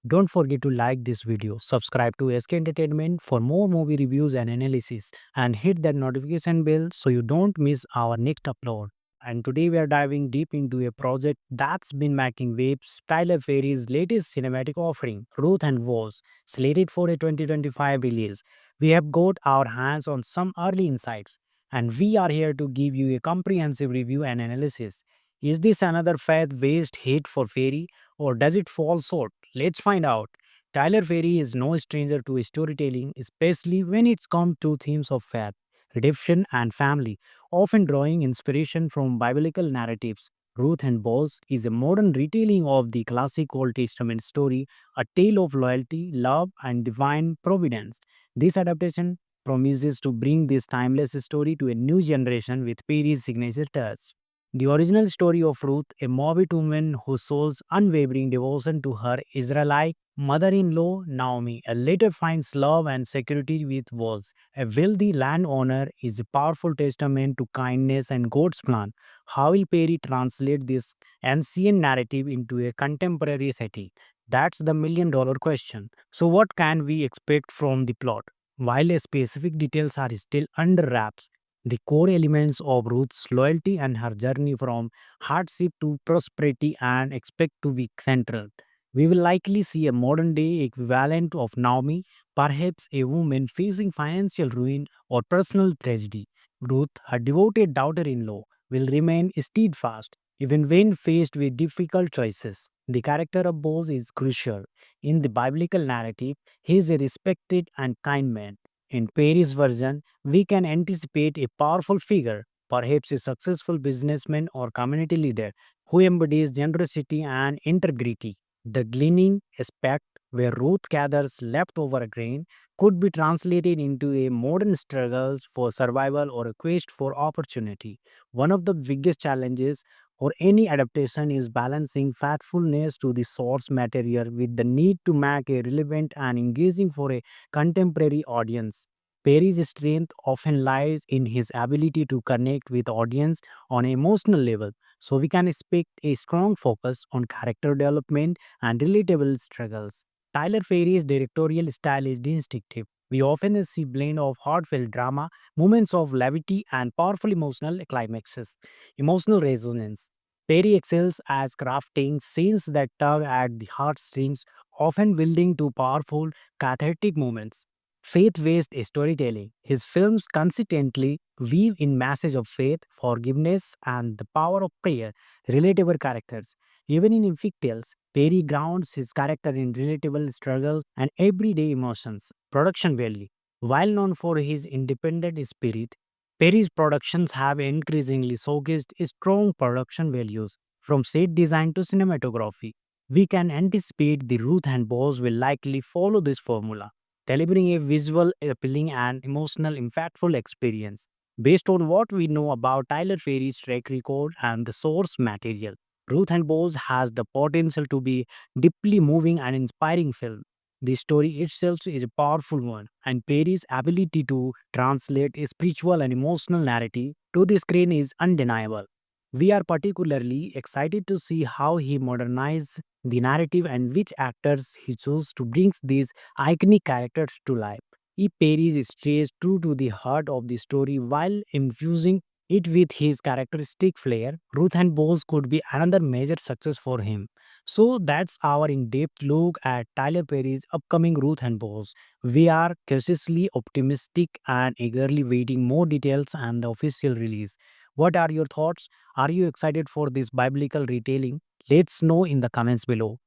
Don't forget to like this video, subscribe to SK Entertainment for more movie reviews and analysis, and hit that notification bell so you don't miss our next upload. And today we are diving deep into a project that's been making waves, Tyler Perry's latest cinematic offering, Ruth and Woz, slated for a 2025 release. We have got our hands on some early insights, and we are here to give you a comprehensive review and analysis. Is this another faith-based hit for Perry, or does it fall short? Let's find out. Tyler Perry is no stranger to storytelling, especially when it's come to themes of faith, redemption, and family, often drawing inspiration from biblical narratives. Ruth and Boaz is a modern retelling of the classic Old Testament story, a tale of loyalty, love, and divine providence. This adaptation promises to bring this timeless story to a new generation with Perry's signature touch. The original story of Ruth, a Moabite woman who shows unwavering devotion to her Israelite mother-in-law Naomi, later finds love and security with Boaz. A wealthy landowner is a powerful testament to kindness and God's plan. How will Perry translate this ancient narrative into a contemporary setting? That's the million-dollar question. So, what can we expect from the plot? While specific details are still under wraps, the core elements of Ruth's loyalty and her journey from hardship to prosperity and expect to be central. We will likely see a modern day equivalent of Naomi, perhaps a woman facing financial ruin or personal tragedy. Ruth, her devoted daughter in law, will remain steadfast even when faced with difficult choices. The character of Boaz is crucial. In the biblical narrative, he is a respected and kind man. In Perry's version, we can anticipate a powerful figure, perhaps a successful businessman or community leader, who embodies generosity and integrity. The gleaning aspect, where Ruth gathers leftover grain, could be translated into a modern struggles for survival or a quest for opportunity. One of the biggest challenges for any adaptation is balancing faithfulness to the source material with the need to make a relevant and engaging for a contemporary audience. Perry's strength often lies in his ability to connect with audience on an emotional level, so we can expect a strong focus on character development and relatable struggles. Tyler Perry's directorial style is distinctive. We often see blend of heartfelt drama, moments of levity, and powerful emotional climaxes. Emotional resonance. Perry excels as crafting scenes that tug at the heartstrings, often building to powerful, cathartic moments. Faith-based storytelling. His films consistently weave in message of faith, forgiveness, and the power of prayer, relatable characters. Even in epic tales, Perry grounds his character in relatable struggles and everyday emotions. Production value. While known for his independent spirit, Perry's productions have increasingly showcased strong production values from set design to cinematography. We can anticipate the Ruth and Boss will likely follow this formula, delivering a visual, appealing, and emotional, impactful experience. Based on what we know about Tyler Perry's track record and the source material, Ruth and Boss has the potential to be deeply moving and inspiring film. The story itself is a powerful one, and Perry's ability to translate a spiritual and emotional narrative to the screen is undeniable. We are particularly excited to see how he modernizes the narrative and which actors he chose to bring these iconic characters to life. If Perry stays true to the heart of the story while infusing it with his characteristic flair, Ruth and Bose could be another major success for him. So that's our in-depth look at Tyler Perry's upcoming Ruth and Bose. We are cautiously optimistic and eagerly waiting more details and the official release. What are your thoughts? Are you excited for this biblical retelling? Let's know in the comments below.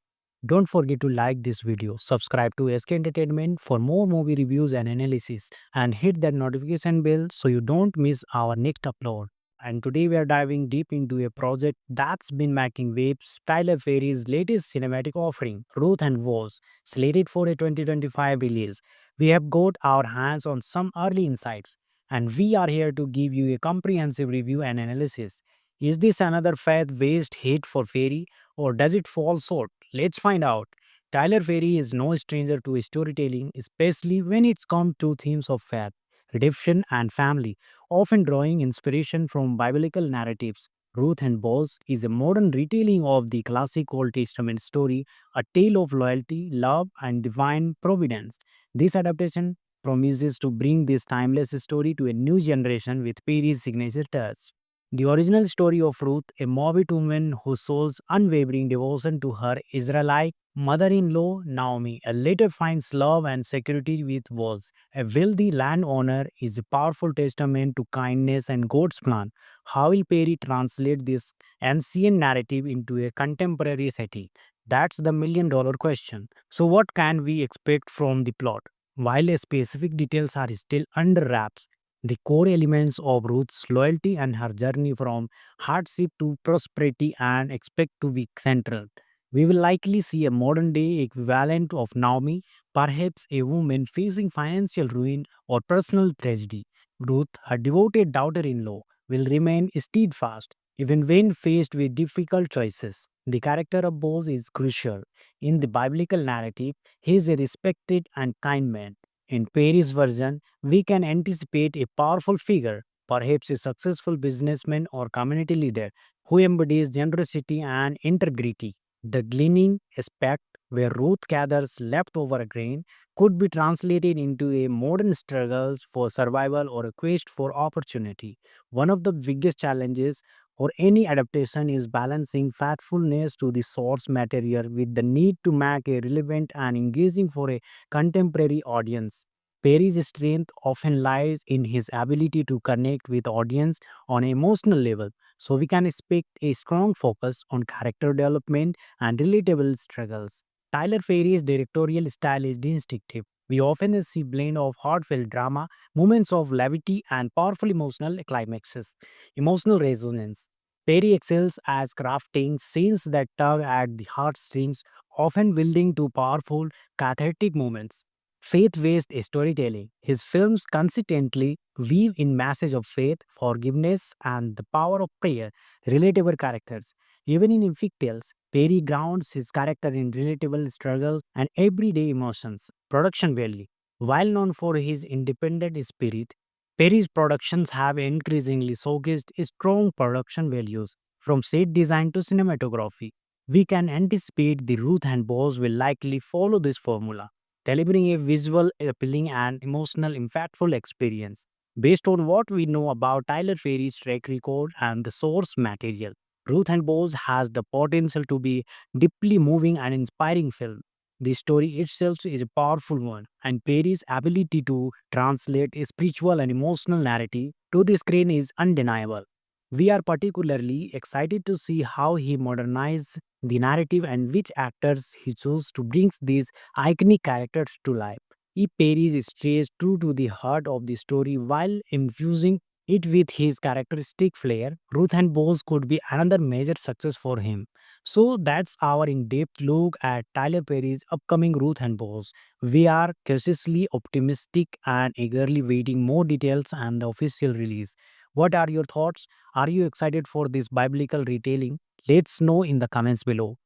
Don't forget to like this video, subscribe to SK Entertainment for more movie reviews and analysis, and hit that notification bell so you don't miss our next upload. And today we are diving deep into a project that's been making waves, Tyler Perry's latest cinematic offering, Ruth and Woz, slated for a 2025 release. We have got our hands on some early insights, and we are here to give you a comprehensive review and analysis. Is this another faith-based hit for Perry, or does it fall short? Let's find out. Tyler Perry is no stranger to storytelling, especially when it's come to themes of faith, redemption, and family, often drawing inspiration from biblical narratives. Ruth and Boaz is a modern retelling of the classic Old Testament story, a tale of loyalty, love, and divine providence. This adaptation promises to bring this timeless story to a new generation with Perry's signature touch. The original story of Ruth, a Moabite woman who shows unwavering devotion to her Israelite mother-in-law Naomi, later finds love and security with Boaz. A wealthy landowner is a powerful testament to kindness and God's plan. How will Perry translate this ancient narrative into a contemporary setting? That's the million-dollar question. So, what can we expect from the plot? While specific details are still under wraps, the core elements of Ruth's loyalty and her journey from hardship to prosperity and expect to be central. We will likely see a modern day equivalent of Naomi, perhaps a woman facing financial ruin or personal tragedy. Ruth, her devoted daughter in law, will remain steadfast even when faced with difficult choices. The character of Boaz is crucial. In the biblical narrative, he is a respected and kind man. In Perry's version, we can anticipate a powerful figure, perhaps a successful businessman or community leader, who embodies generosity and integrity. The gleaning aspect, where Ruth gathers leftover grain, could be translated into a modern struggle for survival or a quest for opportunity. One of the biggest challenges for any adaptation is balancing faithfulness to the source material with the need to make a relevant and engaging for a contemporary audience. Perry's strength often lies in his ability to connect with audience on an emotional level, so we can expect a strong focus on character development and relatable struggles. Tyler Perry's directorial style is distinctive. We often see blend of heartfelt drama, moments of levity, and powerful emotional climaxes. Emotional resonance. Perry excels as crafting scenes that tug at the heartstrings, often building to powerful, cathartic moments. Faith-based storytelling. His films consistently weave in message of faith, forgiveness, and the power of prayer. Relatable characters. Even in epic tales, Perry grounds his character in relatable struggles and everyday emotions. Production value. While known for his independent spirit, Perry's productions have increasingly showcased strong production values, from set design to cinematography. We can anticipate the Ruth and Boss will likely follow this formula, delivering a visual, appealing, and emotional, impactful experience. Based on what we know about Tyler Perry's track record and the source material, Ruth and Boss has the potential to be deeply moving and inspiring film. The story itself is a powerful one, and Perry's ability to translate a spiritual and emotional narrative to the screen is undeniable. We are particularly excited to see how he modernizes the narrative and which actors he chose to bring these iconic characters to life. If Perry stays true to the heart of the story while infusing it with his characteristic flair, Ruth and Bones could be another major success for him. So that's our in-depth look at Tyler Perry's upcoming Ruth and Bones. We are cautiously optimistic and eagerly waiting more details and the official release. What are your thoughts? Are you excited for this biblical retelling? Let's know in the comments below.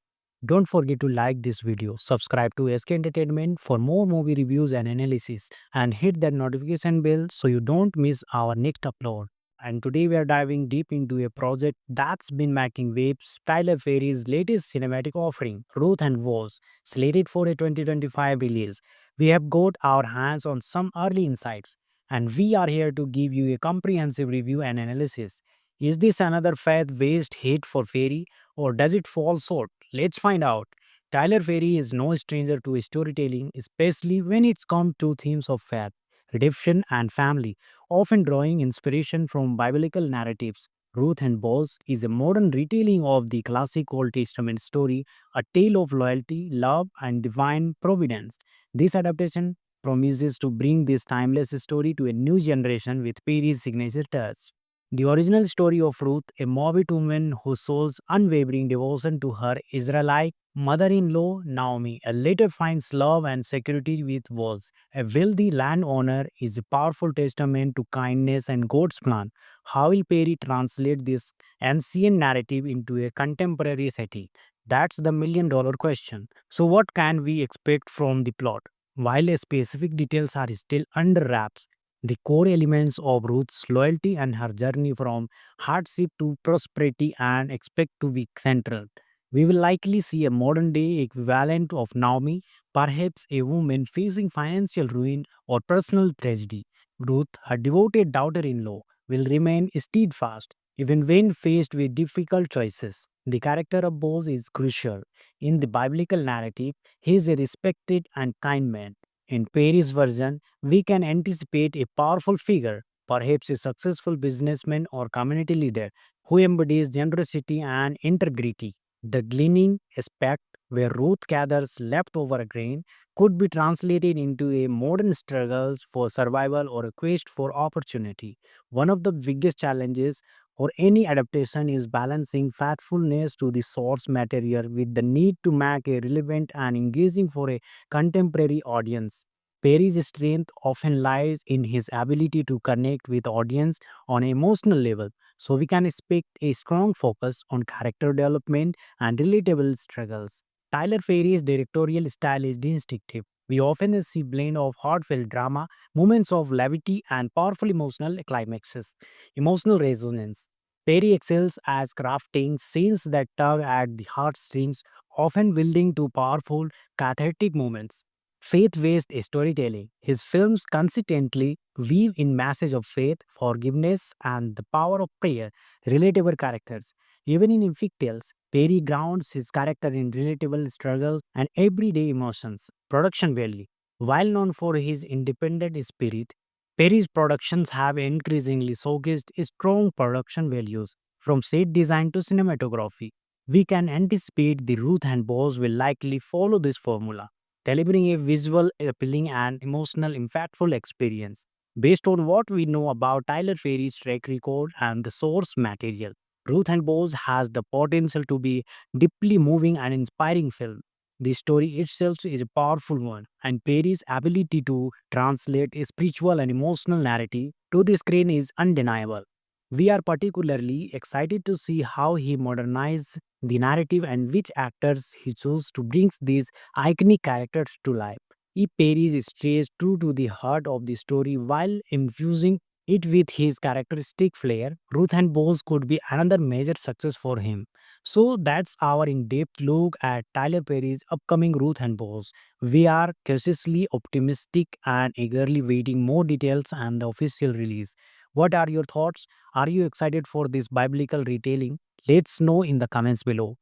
Don't forget to like this video, subscribe to SK Entertainment for more movie reviews and analysis, and hit that notification bell so you don't miss our next upload. And today we are diving deep into a project that's been making waves, Tyler Perry's latest cinematic offering, Ruth and Woz, slated for a 2025 release. We have got our hands on some early insights, and we are here to give you a comprehensive review and analysis. Is this another faith-based hit for Perry, or does it fall short? Let's find out. Tyler Perry is no stranger to storytelling, especially when it's come to themes of faith, redemption, and family, often drawing inspiration from biblical narratives. Ruth and Boaz is a modern retelling of the classic Old Testament story, a tale of loyalty, love, and divine providence. This adaptation promises to bring this timeless story to a new generation with Perry's signature touch. The original story of Ruth, a Moabite woman who shows unwavering devotion to her Israelite mother-in-law Naomi, later finds love and security with Boaz, a wealthy landowner, is a powerful testament to kindness and God's plan. How will Perry translate this ancient narrative into a contemporary setting? That's the million-dollar question. So, what can we expect from the plot? While specific details are still under wraps, the core elements of Ruth's loyalty and her journey from hardship to prosperity and expect to be central. We will likely see a modern day equivalent of Naomi, perhaps a woman facing financial ruin or personal tragedy. Ruth, her devoted daughter in law, will remain steadfast even when faced with difficult choices. The character of Boaz is crucial. In the biblical narrative, he is a respected and kind man. In Perry's version, we can anticipate a powerful figure, perhaps a successful businessman or community leader, who embodies generosity and integrity. The gleaning aspect, where Ruth gathers leftover grain, could be translated into a modern struggle for survival or a quest for opportunity. One of the biggest challenges for any adaptation is balancing faithfulness to the source material with the need to make it relevant and engaging for a contemporary audience. Perry's strength often lies in his ability to connect with audience on an emotional level, so we can expect a strong focus on character development and relatable struggles. Tyler Perry's directorial style is distinctive. We often see blend of heartfelt drama, moments of levity, and powerful emotional climaxes. Emotional resonance. Perry excels as crafting scenes that tug at the heartstrings, often building to powerful, cathartic moments. Faith-based storytelling. His films consistently weave in message of faith, forgiveness, and the power of prayer. Relatable characters. Even in epic tales, Perry grounds his character in relatable struggles and everyday emotions. Production value. While known for his independent spirit, Perry's productions have increasingly showcased strong production values, from set design to cinematography. We can anticipate the Ruth and Boaz will likely follow this formula, delivering a visual, appealing, and emotional, impactful experience. Based on what we know about Tyler Perry's track record and the source material, Ruth and Boaz has the potential to be deeply moving and inspiring film. The story itself is a powerful one, and Perry's ability to translate a spiritual and emotional narrative to the screen is undeniable. We are particularly excited to see how he modernizes the narrative and which actors he chose to bring these iconic characters to life. E. Perry stays true to the heart of the story while infusing it with his characteristic flair. Ruth and Bose could be another major success for him. So that's our in-depth look at Tyler Perry's upcoming Ruth and Bose. We are cautiously optimistic and eagerly waiting more details and the official release. What are your thoughts? Are you excited for this biblical retelling? Let's know in the comments below.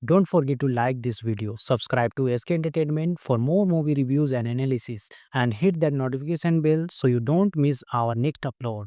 Don't forget to like this video, subscribe to SK Entertainment for more movie reviews and analysis, and hit that notification bell so you don't miss our next upload.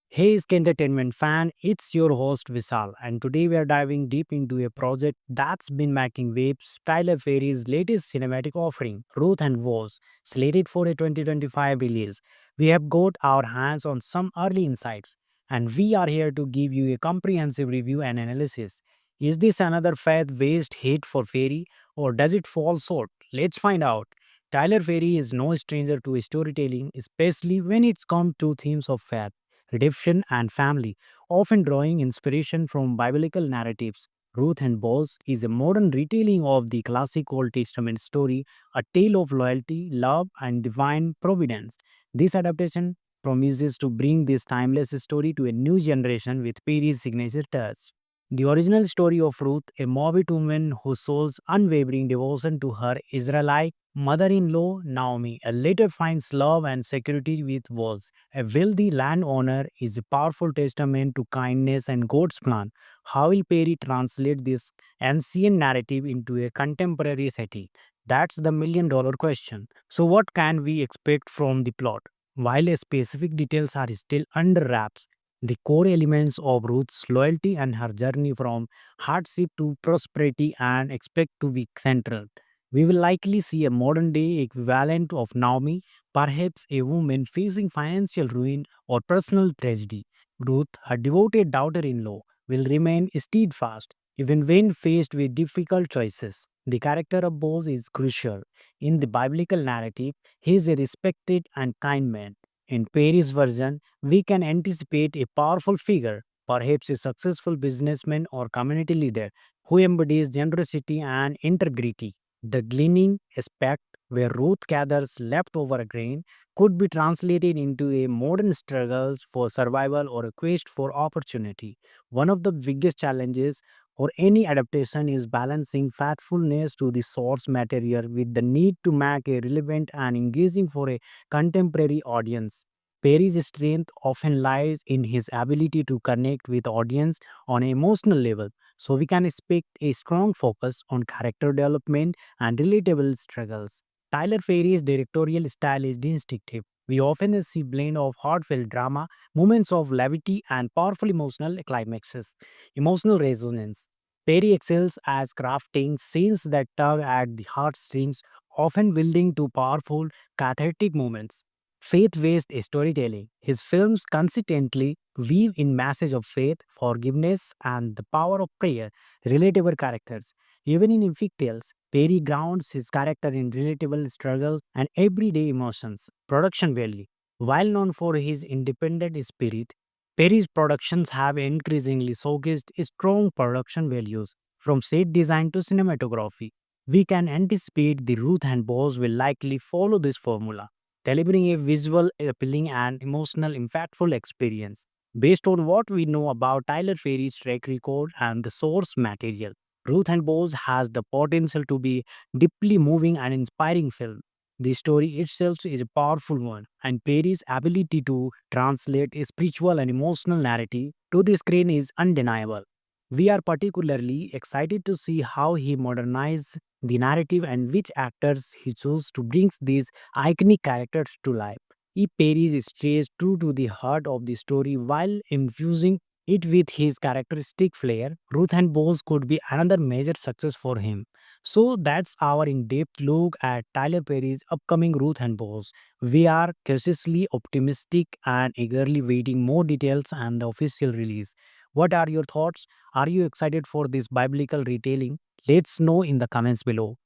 Hey, Isk Entertainment fan, it's your host Visal, and today we are diving deep into a project that's been making waves. Tyler Perry's latest cinematic offering, Ruth and Woz, slated for a 2025 release. We have got our hands on some early insights, and we are here to give you a comprehensive review and analysis. Is this another faith-based hit for Perry, or does it fall short? Let's find out. Tyler Perry is no stranger to storytelling, especially when it's come to themes of faith, redemption, and family, often drawing inspiration from biblical narratives. Ruth and Boaz is a modern retelling of the classic Old Testament story, a tale of loyalty, love, and divine providence. This adaptation promises to bring this timeless story to a new generation with Perry's signature touch. The original story of Ruth, a Moabite woman who shows unwavering devotion to her Israelite mother-in-law Naomi, later finds love and security with Boaz, a wealthy landowner, is a powerful testament to kindness and God's plan. How will Perry translate this ancient narrative into a contemporary setting? That's the million-dollar question. So, what can we expect from the plot? While specific details are still under wraps, the core elements of Ruth's loyalty and her journey from hardship to prosperity and expect to be central. We will likely see a modern day equivalent of Naomi, perhaps a woman facing financial ruin or personal tragedy. Ruth, her devoted daughter in law, will remain steadfast even when faced with difficult choices. The character of Boaz is crucial. In the biblical narrative, he is a respected and kind man. In Perry's version, we can anticipate a powerful figure, perhaps a successful businessman or community leader, who embodies generosity and integrity. The gleaning aspect, where Ruth gathers leftover grain, could be translated into a modern struggle for survival or a quest for opportunity. One of the biggest challenges for any adaptation is balancing faithfulness to the source material with the need to make it relevant and engaging for a contemporary audience. Perry's strength often lies in his ability to connect with audience on an emotional level, so we can expect a strong focus on character development and relatable struggles. Tyler Perry's directorial style is distinctive. We often see blend of heartfelt drama, moments of levity, and powerful emotional climaxes. Emotional resonance. Perry excels as crafting scenes that tug at the heartstrings, often building to powerful, cathartic moments. Faith-based storytelling. His films consistently weave in message of faith, forgiveness, and the power of prayer, relatable characters. Even in epic tales, Perry grounds his character in relatable struggles and everyday emotions. Production value. While known for his independent spirit, Perry's productions have increasingly showcased strong production values, from set design to cinematography. We can anticipate the Ruth and Boss will likely follow this formula, delivering a visual, appealing, and emotional, impactful experience. Based on what we know about Tyler Perry's track record and the source material, Ruth and Boss has the potential to be deeply moving and inspiring film. The story itself is a powerful one, and Perry's ability to translate a spiritual and emotional narrative to the screen is undeniable. We are particularly excited to see how he modernizes the narrative and which actors he chose to bring these iconic characters to life. E. Perry stays true to the heart of the story while infusing it with his characteristic flair. Ruth and Bose could be another major success for him. So that's our in-depth look at Tyler Perry's upcoming Ruth and Bose. We are cautiously optimistic and eagerly waiting more details and the official release. What are your thoughts? Are you excited for this biblical retelling? Let's know in the comments below.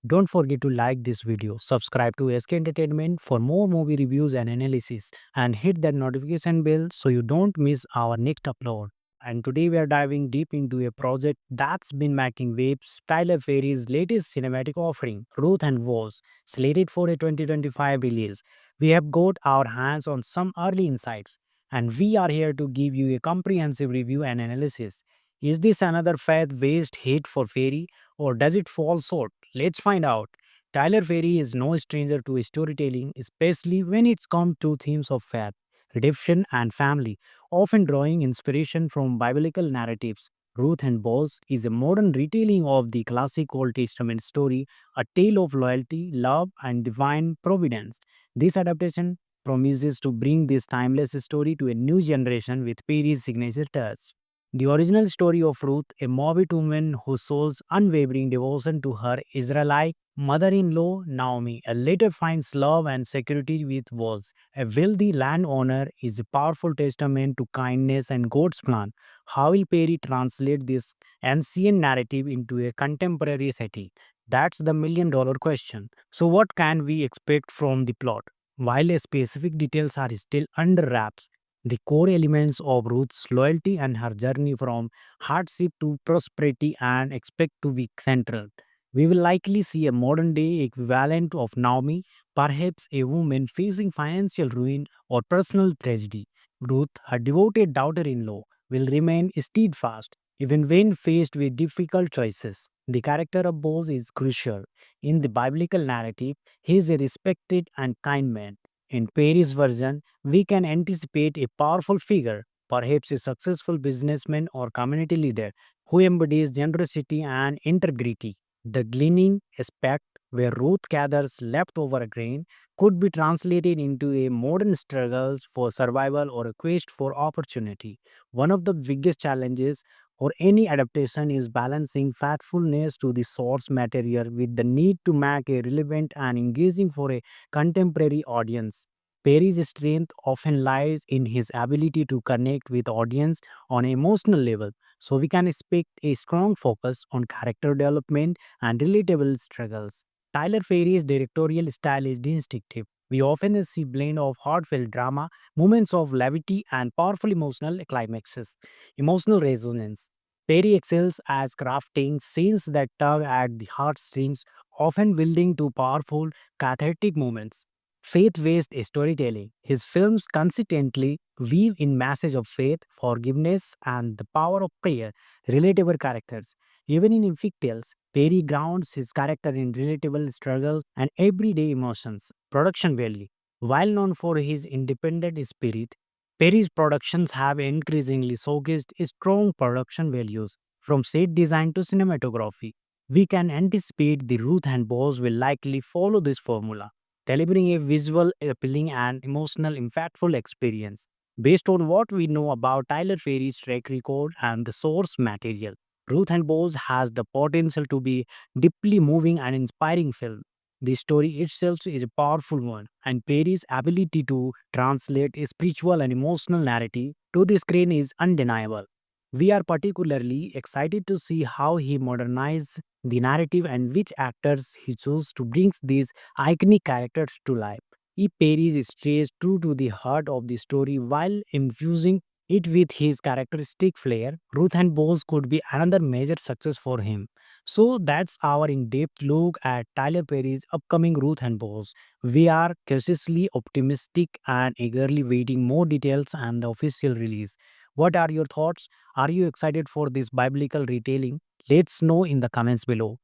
Don't forget to like this video, subscribe to SK Entertainment for more movie reviews and analysis, and hit that notification bell so you don't miss our next upload. And today we are diving deep into a project that's been making waves, Tyler Perry's latest cinematic offering, Ruth and Woz, slated for a 2025 release. We have got our hands on some early insights, and we are here to give you a comprehensive review and analysis. Is this another faith-based hit for Perry, or does it fall short? Let's find out. Tyler Perry is no stranger to storytelling, especially when it's come to themes of faith, redemption, and family, often drawing inspiration from biblical narratives. Ruth and Boaz is a modern retelling of the classic Old Testament story, a tale of loyalty, love, and divine providence. This adaptation promises to bring this timeless story to a new generation with Perry's signature touch. The original story of Ruth, a Moabite woman who shows unwavering devotion to her Israelite mother in law Naomi, later finds love and security with Boaz, a wealthy landowner, is a powerful testament to kindness and God's plan. How will Perry translate this ancient narrative into a contemporary setting? That's the $1 million question. So, what can we expect from the plot? While specific details are still under wraps, the core elements of Ruth's loyalty and her journey from hardship to prosperity and expect to be central. We will likely see a modern day equivalent of Naomi, perhaps a woman facing financial ruin or personal tragedy. Ruth, her devoted daughter in law, will remain steadfast even when faced with difficult choices. The character of Boaz is crucial. In the biblical narrative, he is a respected and kind man. In Perry's version, we can anticipate a powerful figure, perhaps a successful businessman or community leader, who embodies generosity and integrity. The gleaning aspect, where Ruth gathers leftover grain, could be translated into a modern struggle for survival or a quest for opportunity. One of the biggest challenges for any adaptation is balancing faithfulness to the source material with the need to make it relevant and engaging for a contemporary audience. Perry's strength often lies in his ability to connect with audience on an emotional level, so we can expect a strong focus on character development and relatable struggles. Tyler Perry's directorial style is distinctive. We often see blend of heartfelt drama, moments of levity, and powerful emotional climaxes. Emotional resonance. Perry excels as crafting scenes that tug at the heartstrings, often building to powerful, cathartic moments. Faith-based storytelling. His films consistently weave in message of faith, forgiveness, and the power of prayer, relatable characters. Even in epic tales, Perry grounds his character in relatable struggles and everyday emotions. Production value. While known for his independent spirit, Perry's productions have increasingly showcased strong production values, from set design to cinematography. We can anticipate the Ruth and Boaz will likely follow this formula, delivering a visual, appealing, and emotional, impactful experience. Based on what we know about Tyler Perry's track record and the source material, Ruth and Boaz has the potential to be deeply moving and inspiring film. The story itself is a powerful one, and Perry's ability to translate a spiritual and emotional narrative to the screen is undeniable. We are particularly excited to see how he modernizes the narrative and which actors he chose to bring these iconic characters to life. If Perry stays true to the heart of the story while infusing it with his characteristic flair, Ruth and Bones could be another major success for him. So that's our in-depth look at Tyler Perry's upcoming Ruth and Bones. We are cautiously optimistic and eagerly waiting more details and the official release. What are your thoughts? Are you excited for this biblical retelling? Let's know in the comments below.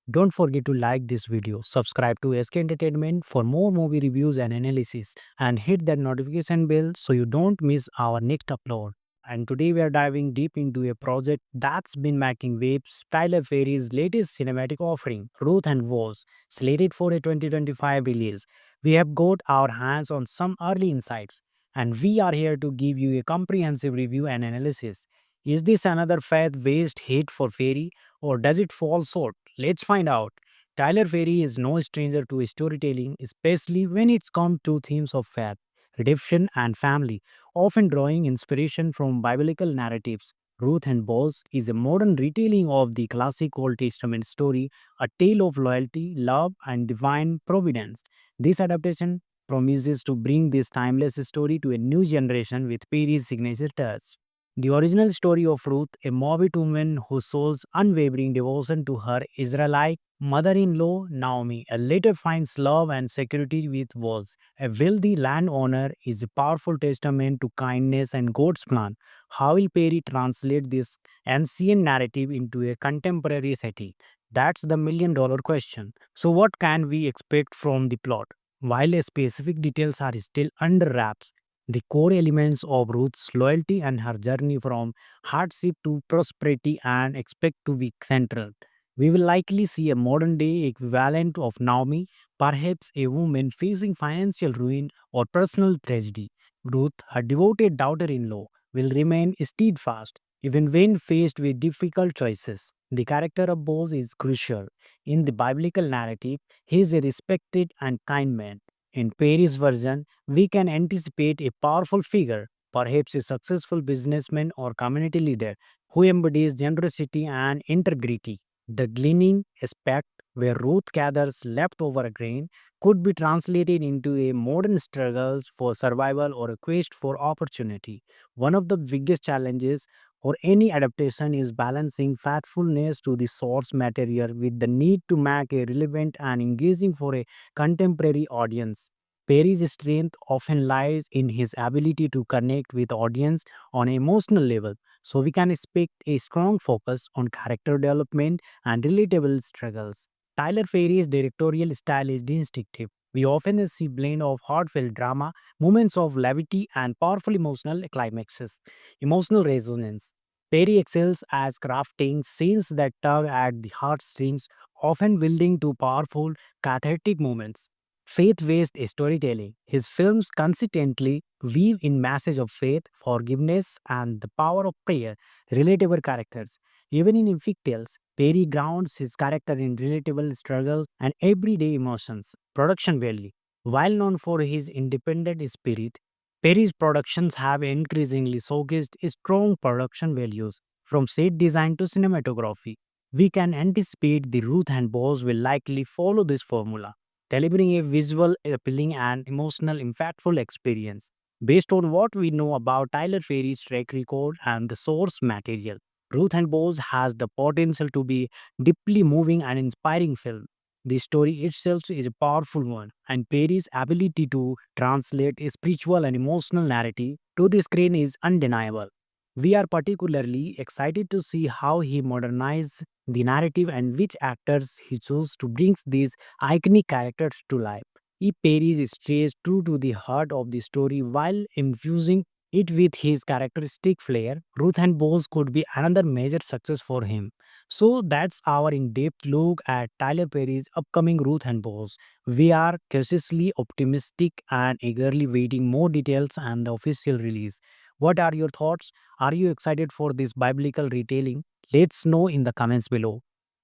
Don't forget to like this video, subscribe to SK Entertainment for more movie reviews and analysis, and hit that notification bell so you don't miss our next upload. And today we are diving deep into a project that's been making waves, Tyler Perry's latest cinematic offering, Ruth and Woz, slated for a 2025 release. We have got our hands on some early insights, and we are here to give you a comprehensive review and analysis. Is this another faith-based hit for Perry, or does it fall short? Let's find out. Tyler Perry is no stranger to storytelling, especially when it's come to themes of faith, redemption, and family, often drawing inspiration from biblical narratives. Ruth and Boaz is a modern retelling of the classic Old Testament story, a tale of loyalty, love, and divine providence. This adaptation promises to bring this timeless story to a new generation with Perry's signature touch. The original story of Ruth, a Moabite woman who shows unwavering devotion to her Israelite mother in law Naomi, later finds love and security with Boaz. A wealthy landowner is a powerful testament to kindness and God's plan. How will Perry translate this ancient narrative into a contemporary setting? That's the $1 million question. So, what can we expect from the plot? While specific details are still under wraps, the core elements of Ruth's loyalty and her journey from hardship to prosperity and expect to be central. We will likely see a modern day equivalent of Naomi, perhaps a woman facing financial ruin or personal tragedy. Ruth, her devoted daughter in law, will remain steadfast even when faced with difficult choices. The character of Boaz is crucial. In the biblical narrative, he is a respected and kind man. In Perry's version, we can anticipate a powerful figure, perhaps a successful businessman or community leader, who embodies generosity and integrity. The gleaning aspect, where Ruth gathers leftover grain, could be translated into a modern struggles for survival or a quest for opportunity. One of the biggest challenges for any adaptation is balancing faithfulness to the source material with the need to make a relevant and engaging for a contemporary audience. Perry's strength often lies in his ability to connect with audience on an emotional level, so we can expect a strong focus on character development and relatable struggles. Tyler Perry's directorial style is distinctive. We often see blend of heartfelt drama, moments of levity, and powerful emotional climaxes. Emotional resonance. Perry excels as crafting scenes that tug at the heartstrings, often building to powerful, cathartic moments. Faith-based storytelling. His films consistently weave in message of faith, forgiveness, and the power of prayer, relatable characters. Even in epic tales, Perry grounds his character in relatable struggles and everyday emotions. Production value. While known for his independent spirit, Perry's productions have increasingly showcased strong production values from set design to cinematography. We can anticipate the Ruth and Boaz will likely follow this formula, delivering a visual, appealing, and emotional, impactful experience. Based on what we know about Tyler Perry's track record and the source material, Ruth and Boaz has the potential to be deeply moving and inspiring film. The story itself is a powerful one, and Perry's ability to translate a spiritual and emotional narrative to the screen is undeniable. We are particularly excited to see how he modernizes the narrative and which actors he chose to bring these iconic characters to life. If Perry stays true to the heart of the story while infusing it with his characteristic flair, Ruth and Boaz could be another major success for him. So that's our in-depth look at Tyler Perry's upcoming Ruth and Boaz. We are cautiously optimistic and eagerly waiting more details and the official release. What are your thoughts? Are you excited for this biblical retelling? Let's know in the comments below.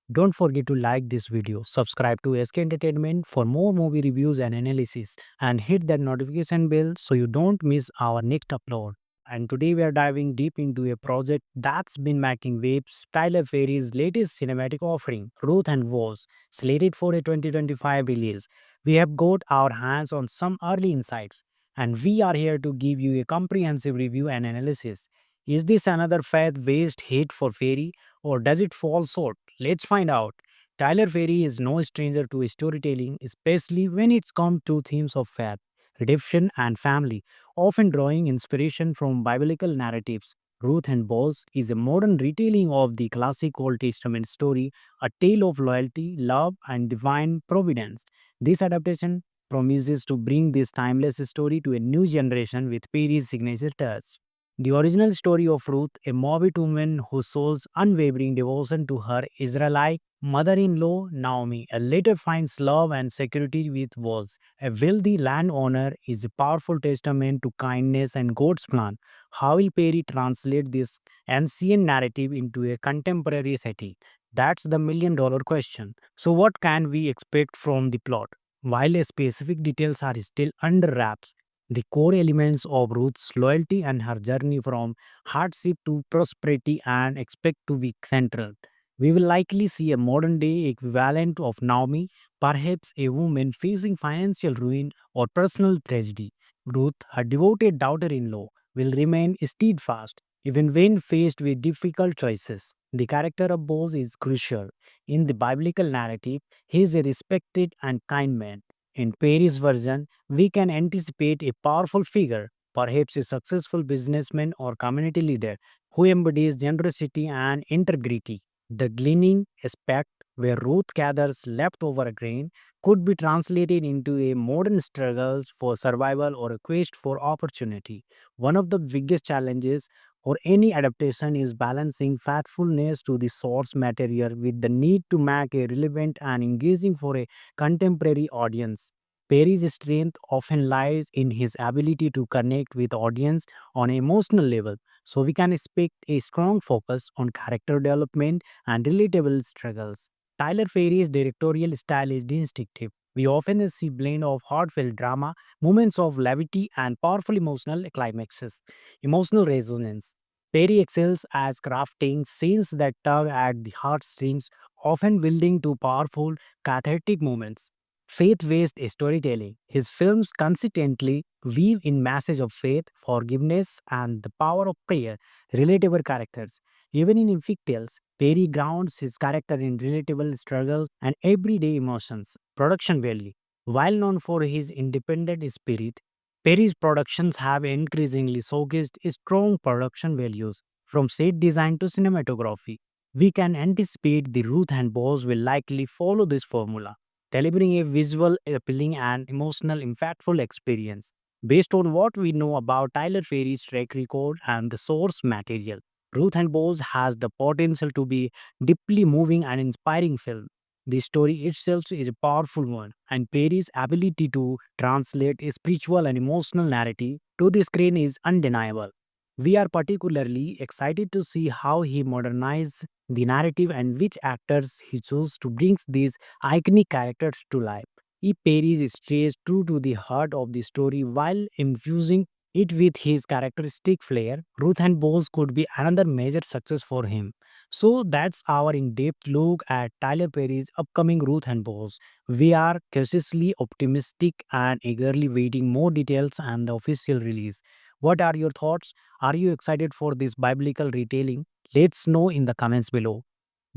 Don't forget to like this video, subscribe to SK Entertainment for more movie reviews and analysis, and hit that notification bell so you don't miss our next upload. And today we are diving deep into a project that's been making waves, Tyler Perry's latest cinematic offering, Ruth and Woz, slated for a 2025 release. We have got our hands on some early insights, and we are here to give you a comprehensive review and analysis. Is this another faith-based hit for Perry, or does it fall short? Let's find out. Tyler Perry is no stranger to storytelling, especially when it's come to themes of faith, redemption, and family, often drawing inspiration from biblical narratives. Ruth and Boaz is a modern retelling of the classic Old Testament story, a tale of loyalty, love, and divine providence. This adaptation promises to bring this timeless story to a new generation with Perry's signature touch. The original story of Ruth, a Moabite woman who shows unwavering devotion to her Israelite mother in law Naomi, later finds love and security with Boaz. A wealthy landowner is a powerful testament to kindness and God's plan. How will Perry translate this ancient narrative into a contemporary setting? That's the $1 million question. So, what can we expect from the plot? While specific details are still under wraps, the core elements of Ruth's loyalty and her journey from hardship to prosperity and expect to be central. We will likely see a modern day equivalent of Naomi, perhaps a woman facing financial ruin or personal tragedy. Ruth, her devoted daughter in law, will remain steadfast even when faced with difficult choices. The character of Boaz is crucial. In the biblical narrative, he is a respected and kind man. In Perry's version, we can anticipate a powerful figure, perhaps a successful businessman or community leader, who embodies generosity and integrity. The gleaning aspect, where Ruth gathers leftover grain, could be translated into a modern struggle for survival or a quest for opportunity. One of the biggest challenges for any adaptation is balancing faithfulness to the source material with the need to make it relevant and engaging for a contemporary audience. Perry's strength often lies in his ability to connect with audience on an emotional level, so we can expect a strong focus on character development and relatable struggles. Tyler Perry's directorial style is distinctive. We often see blend of heartfelt drama, moments of levity, and powerful emotional climaxes. Emotional resonance. Perry excels as crafting scenes that tug at the heartstrings, often building to powerful, cathartic moments. Faith-based storytelling. His films consistently weave in message of faith, forgiveness, and the power of prayer, relatable characters. Even in epic tales, Perry grounds his character in relatable struggles and everyday emotions. Production value. While known for his independent spirit, Perry's productions have increasingly showcased strong production values, from set design to cinematography. We can anticipate the Ruth and Boss will likely follow this formula, delivering a visual, appealing, and emotional, impactful experience. Based on what we know about Tyler Perry's track record and the source material, Ruth and Boss has the potential to be deeply moving and inspiring film. The story itself is a powerful one, and Perry's ability to translate a spiritual and emotional narrative to the screen is undeniable. We are particularly excited to see how he modernizes the narrative and which actors he chose to bring these iconic characters to life. If Perry stays true to the heart of the story while infusing it with his characteristic flair, Ruth and Bones could be another major success for him. So that's our in-depth look at Tyler Perry's upcoming Ruth and Bones. We are cautiously optimistic and eagerly waiting more details and the official release. What are your thoughts? Are you excited for this biblical retelling? Let's know in the comments below.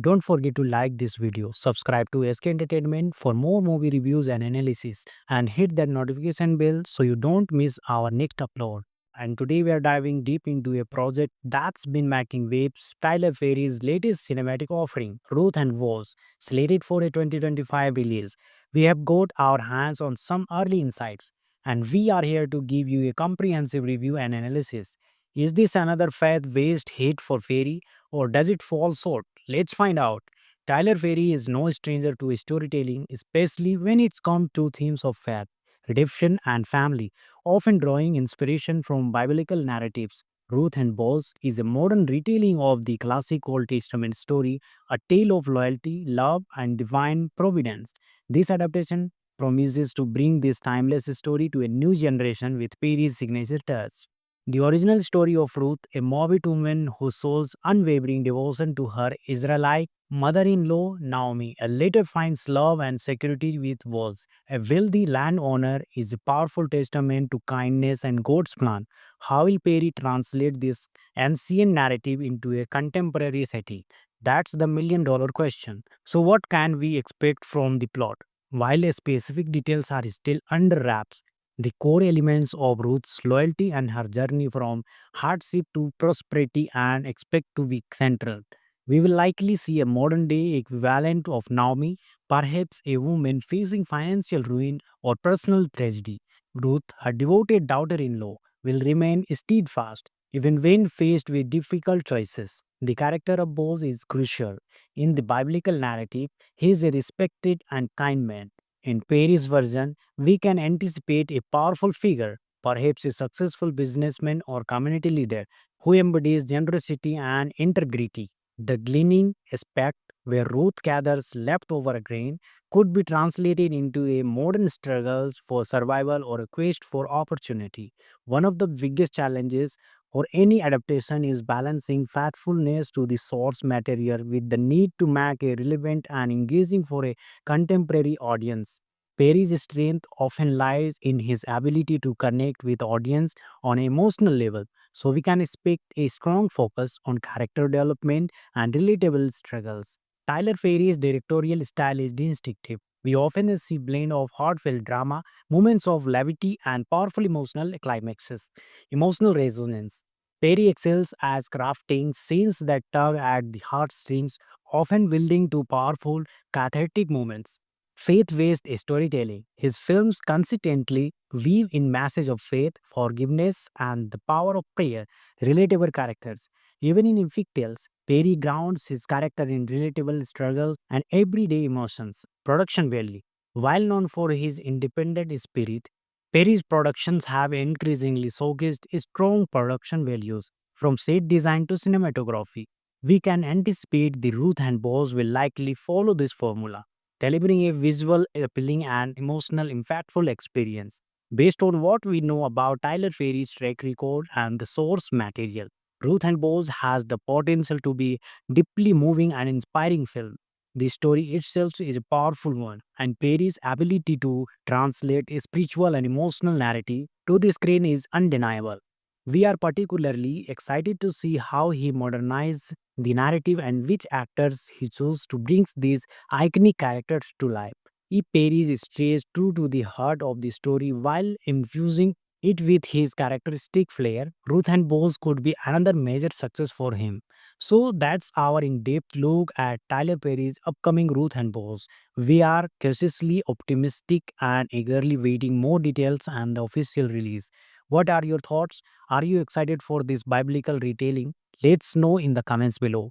Don't forget to like this video, subscribe to SK Entertainment for more movie reviews and analysis, and hit that notification bell so you don't miss our next upload. And today we are diving deep into a project that's been making waves, Tyler Perry's latest cinematic offering, Ruth and Woz, slated for a 2025 release. We have got our hands on some early insights, and we are here to give you a comprehensive review and analysis. Is this another faith-based hit for Perry, or does it fall short? Let's find out. Tyler Perry is no stranger to storytelling, especially when it's come to themes of faith, redemption, and family, often drawing inspiration from biblical narratives. Ruth and Boaz is a modern retelling of the classic Old Testament story, a tale of loyalty, love, and divine providence. This adaptation promises to bring this timeless story to a new generation with Perry's signature touch. The original story of Ruth, a Moabite woman who shows unwavering devotion to her Israelite mother-in-law Naomi, later finds love and security with Boaz, a wealthy landowner, is a powerful testament to kindness and God's plan. How will Perry translate this ancient narrative into a contemporary setting? That's the million-dollar question. So, what can we expect from the plot? While specific details are still under wraps, the core elements of Ruth's loyalty and her journey from hardship to prosperity and expect to be central. We will likely see a modern day equivalent of Naomi, perhaps a woman facing financial ruin or personal tragedy. Ruth, her devoted daughter in law, will remain steadfast even when faced with difficult choices. The character of Boaz is crucial. In the biblical narrative, he is a respected and kind man. In Perry's version, we can anticipate a powerful figure, perhaps a successful businessman or community leader, who embodies generosity and integrity. The gleaning aspect, where Ruth gathers leftover grain, could be translated into a modern struggles for survival or a quest for opportunity. One of the biggest challenges for any adaptation is balancing faithfulness to the source material with the need to make it relevant and engaging for a contemporary audience. Perry's strength often lies in his ability to connect with audience on an emotional level, so we can expect a strong focus on character development and relatable struggles. Tyler Perry's directorial style is distinctive. We often see blend of heartfelt drama, moments of levity, and powerful emotional climaxes. Emotional resonance. Perry excels as crafting scenes that tug at the heartstrings, often building to powerful, cathartic moments. Faith-based storytelling. His films consistently weave in message of faith, forgiveness, and the power of prayer, relatable characters. Even in epic tales, Perry grounds his character in relatable struggles and everyday emotions. Production value. While known for his independent spirit, Perry's productions have increasingly showcased strong production values from set design to cinematography. We can anticipate the Ruth and Boss will likely follow this formula, delivering a visual, appealing, and emotional, impactful experience. Based on what we know about Tyler Perry's track record and the source material, Ruth and Boss has the potential to be deeply moving and inspiring film. The story itself is a powerful one, and Perry's ability to translate a spiritual and emotional narrative to the screen is undeniable. We are particularly excited to see how he modernizes the narrative and which actors he chose to bring these iconic characters to life. If Perry stays true to the heart of the story while infusing it with his characteristic flair, Ruth and Bose could be another major success for him. So that's our in-depth look at Tyler Perry's upcoming Ruth and Bose. We are cautiously optimistic and eagerly waiting more details and the official release. What are your thoughts? Are you excited for this biblical retelling? Let's know in the comments below.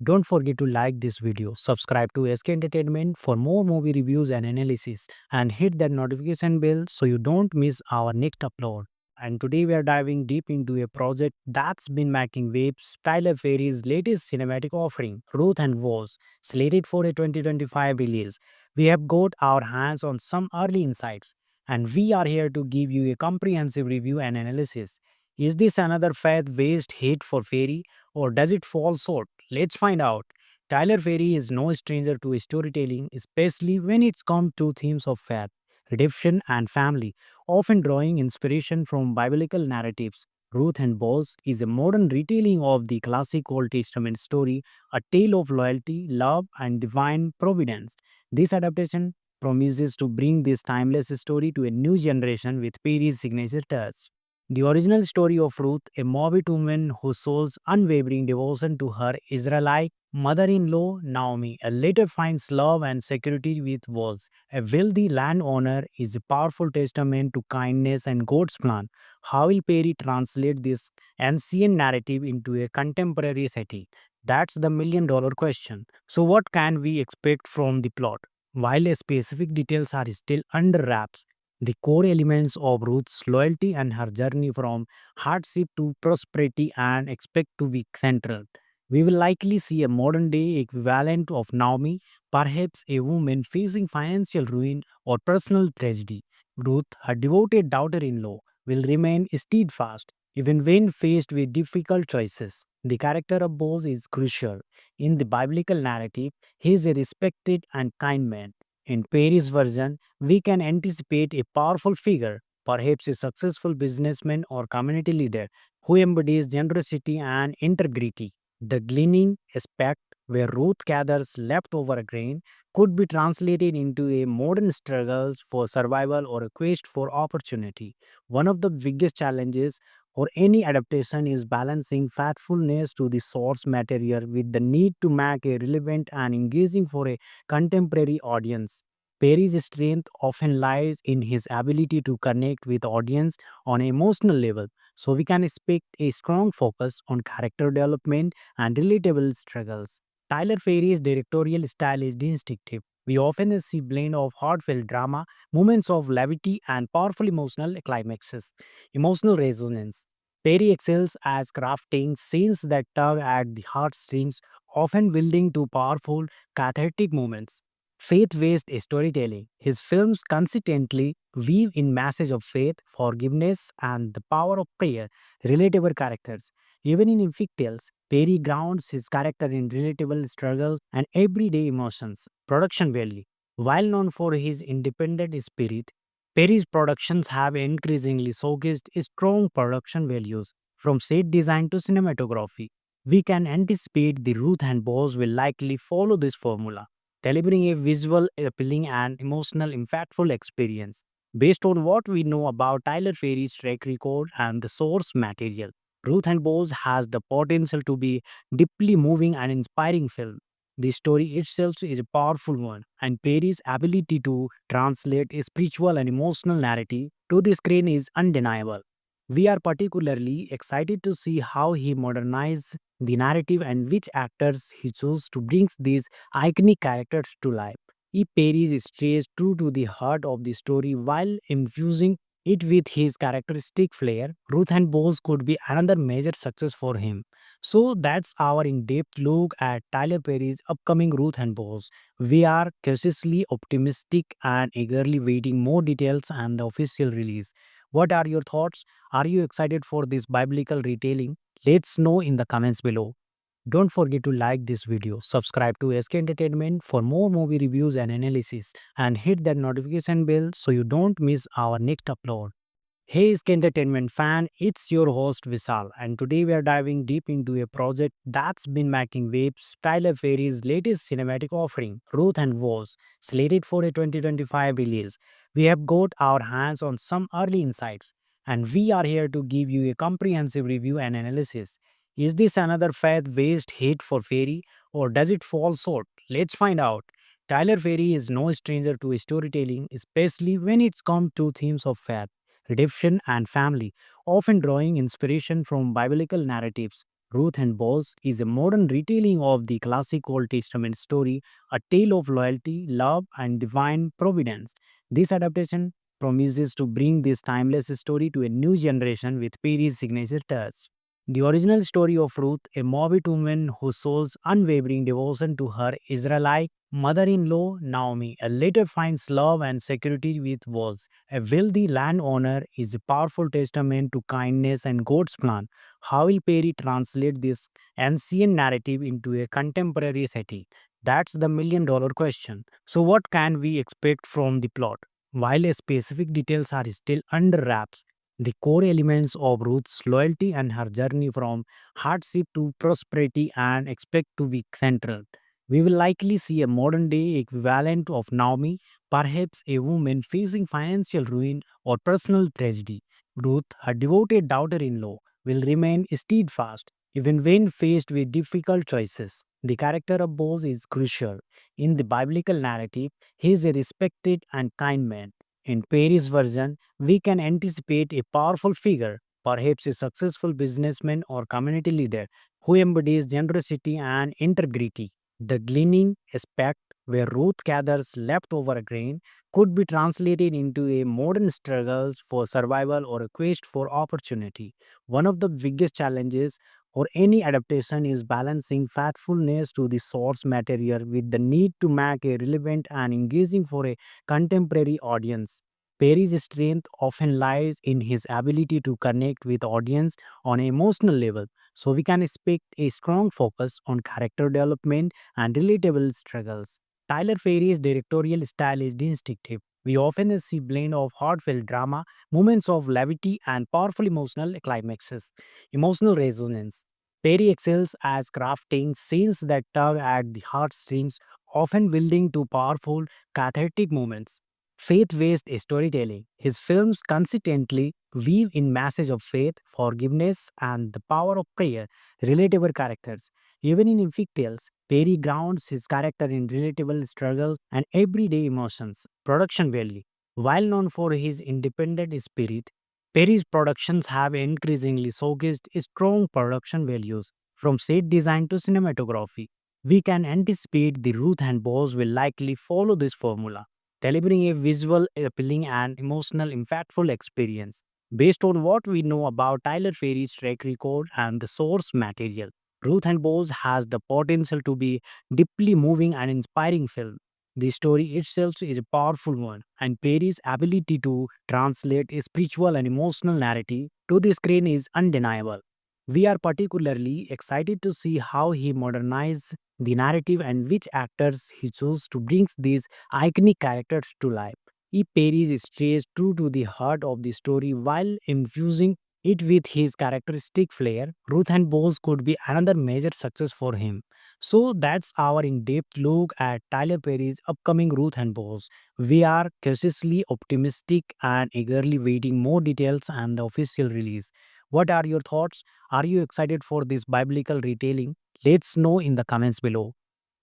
Don't forget to like this video, subscribe to SK Entertainment for more movie reviews and analysis, and hit that notification bell so you don't miss our next upload. And today we are diving deep into a project that's been making waves, Tyler Perry's latest cinematic offering, Ruth and Woz, slated for a 2025 release. We have got our hands on some early insights, and we are here to give you a comprehensive review and analysis. Is this another faith-based hit for Perry, or does it fall short? Let's find out. Tyler Perry is no stranger to storytelling, especially when it's come to themes of faith, redemption, and family, often drawing inspiration from biblical narratives. Ruth and Boaz is a modern retelling of the classic Old Testament story, a tale of loyalty, love, and divine providence. This adaptation promises to bring this timeless story to a new generation with Perry's signature touch. The original story of Ruth, a Moabite woman who shows unwavering devotion to her Israelite mother-in-law Naomi, later finds love and security with Boaz. A wealthy landowner, is a powerful testament to kindness and God's plan. How will Perry translate this ancient narrative into a contemporary setting? That's the million-dollar question. So, what can we expect from the plot? While specific details are still under wraps, the core elements of Ruth's loyalty and her journey from hardship to prosperity and expect to be central. We will likely see a modern day equivalent of Naomi, perhaps a woman facing financial ruin or personal tragedy. Ruth, her devoted daughter in law, will remain steadfast even when faced with difficult choices. The character of Boaz is crucial. In the biblical narrative, he is a respected and kind man. In Perry's version, we can anticipate a powerful figure, perhaps a successful businessman or community leader, who embodies generosity and integrity. The gleaning aspect, where Ruth gathers leftover grain, could be translated into a modern struggles for survival or a quest for opportunity. One of the biggest challenges for any adaptation is balancing faithfulness to the source material with the need to make it relevant and engaging for a contemporary audience. Perry's strength often lies in his ability to connect with audience on an emotional level, so we can expect a strong focus on character development and relatable struggles. Tyler Perry's directorial style is distinctive. We often see blend of heartfelt drama, moments of levity, and powerful emotional climaxes. Emotional resonance. Perry excels as crafting scenes that tug at the heartstrings, often building to powerful, cathartic moments. Faith-based storytelling. His films consistently weave in message of faith, forgiveness, and the power of prayer. Relatable characters. Even in Infect Tales, Perry grounds his character in relatable struggles and everyday emotions. Production value. While known for his independent spirit, Perry's productions have increasingly showcased strong production values, from set design to cinematography. We can anticipate the Ruth and Boss will likely follow this formula, delivering a visual, appealing, and emotional, impactful experience. Based on what we know about Tyler Perry's track record and the source material, Ruth and Boss has the potential to be deeply moving and inspiring film. The story itself is a powerful one, and Perry's ability to translate a spiritual and emotional narrative to the screen is undeniable. We are particularly excited to see how he modernizes the narrative and which actors he chose to bring these iconic characters to life. If Perry stays true to the heart of the story while infusing it with his characteristic flair, Ruth and Bose could be another major success for him. So that's our in-depth look at Tyler Perry's upcoming Ruth and Bose. We are cautiously optimistic and eagerly waiting more details and the official release. What are your thoughts? Are you excited for this biblical retelling? Let's know in the comments below. Don't forget to like this video, subscribe to SK Entertainment for more movie reviews and analysis, and hit that notification bell so you don't miss our next upload. Hey, Isk Entertainment fan, it's your host Visal, and today we are diving deep into a project that's been making waves. Tyler Perry's latest cinematic offering, Ruth and Woz, slated for a 2025 release. We have got our hands on some early insights, and we are here to give you a comprehensive review and analysis. Is this another faith-based hit for Perry, or does it fall short? Let's find out. Tyler Perry is no stranger to storytelling, especially when it's come to themes of faith, redemption, and family, often drawing inspiration from biblical narratives. Ruth and Boaz is a modern retelling of the classic Old Testament story, a tale of loyalty, love, and divine providence. This adaptation promises to bring this timeless story to a new generation with Perry's signature touch. The original story of Ruth, a Moabite woman who shows unwavering devotion to her Israelite mother-in-law Naomi, later finds love and security with Boaz. A wealthy landowner is a powerful testament to kindness and God's plan. How will Perry translate this ancient narrative into a contemporary setting? That's the million-dollar question. So, what can we expect from the plot? While specific details are still under wraps, the core elements of Ruth's loyalty and her journey from hardship to prosperity and expect to be central. We will likely see a modern day equivalent of Naomi, perhaps a woman facing financial ruin or personal tragedy. Ruth, her devoted daughter in law, will remain steadfast even when faced with difficult choices. The character of Boaz is crucial. In the biblical narrative, he is a respected and kind man. In Perry's version, we can anticipate a powerful figure, perhaps a successful businessman or community leader, who embodies generosity and integrity. The gleaning aspect, where Ruth gathers leftover grain, could be translated into a modern struggle for survival or a quest for opportunity. One of the biggest challenges for any adaptation is balancing faithfulness to the source material with the need to make it relevant and engaging for a contemporary audience. Perry's strength often lies in his ability to connect with audience on an emotional level, so we can expect a strong focus on character development and relatable struggles. Tyler Perry's directorial style is distinctive. We often see blend of heartfelt drama, moments of levity, and powerful emotional climaxes. Emotional resonance. Perry excels as crafting scenes that tug at the heartstrings, often building to powerful, cathartic moments. Faith-based storytelling. His films consistently weave in message of faith, forgiveness, and the power of prayer. Relatable characters. Even in Infect Tales, Perry grounds his character in relatable struggles and everyday emotions. Production value. While known for his independent spirit, Perry's productions have increasingly showcased strong production values, from set design to cinematography. We can anticipate the Ruth and Boaz will likely follow this formula, delivering a visual, appealing, and emotional, impactful experience. Based on what we know about Tyler Perry's track record and the source material, Ruth and Boaz has the potential to be deeply moving and inspiring film. The story itself is a powerful one, and Perry's ability to translate a spiritual and emotional narrative to the screen is undeniable. We are particularly excited to see how he modernizes the narrative and which actors he chose to bring these iconic characters to life. If Perry stays true to the heart of the story while infusing it with his characteristic flair, Ruth and Boaz could be another major success for him. So that's our in-depth look at Tyler Perry's upcoming Ruth and Boaz. We are cautiously optimistic and eagerly waiting more details and the official release. What are your thoughts? Are you excited for this biblical retelling? Let's know in the comments below.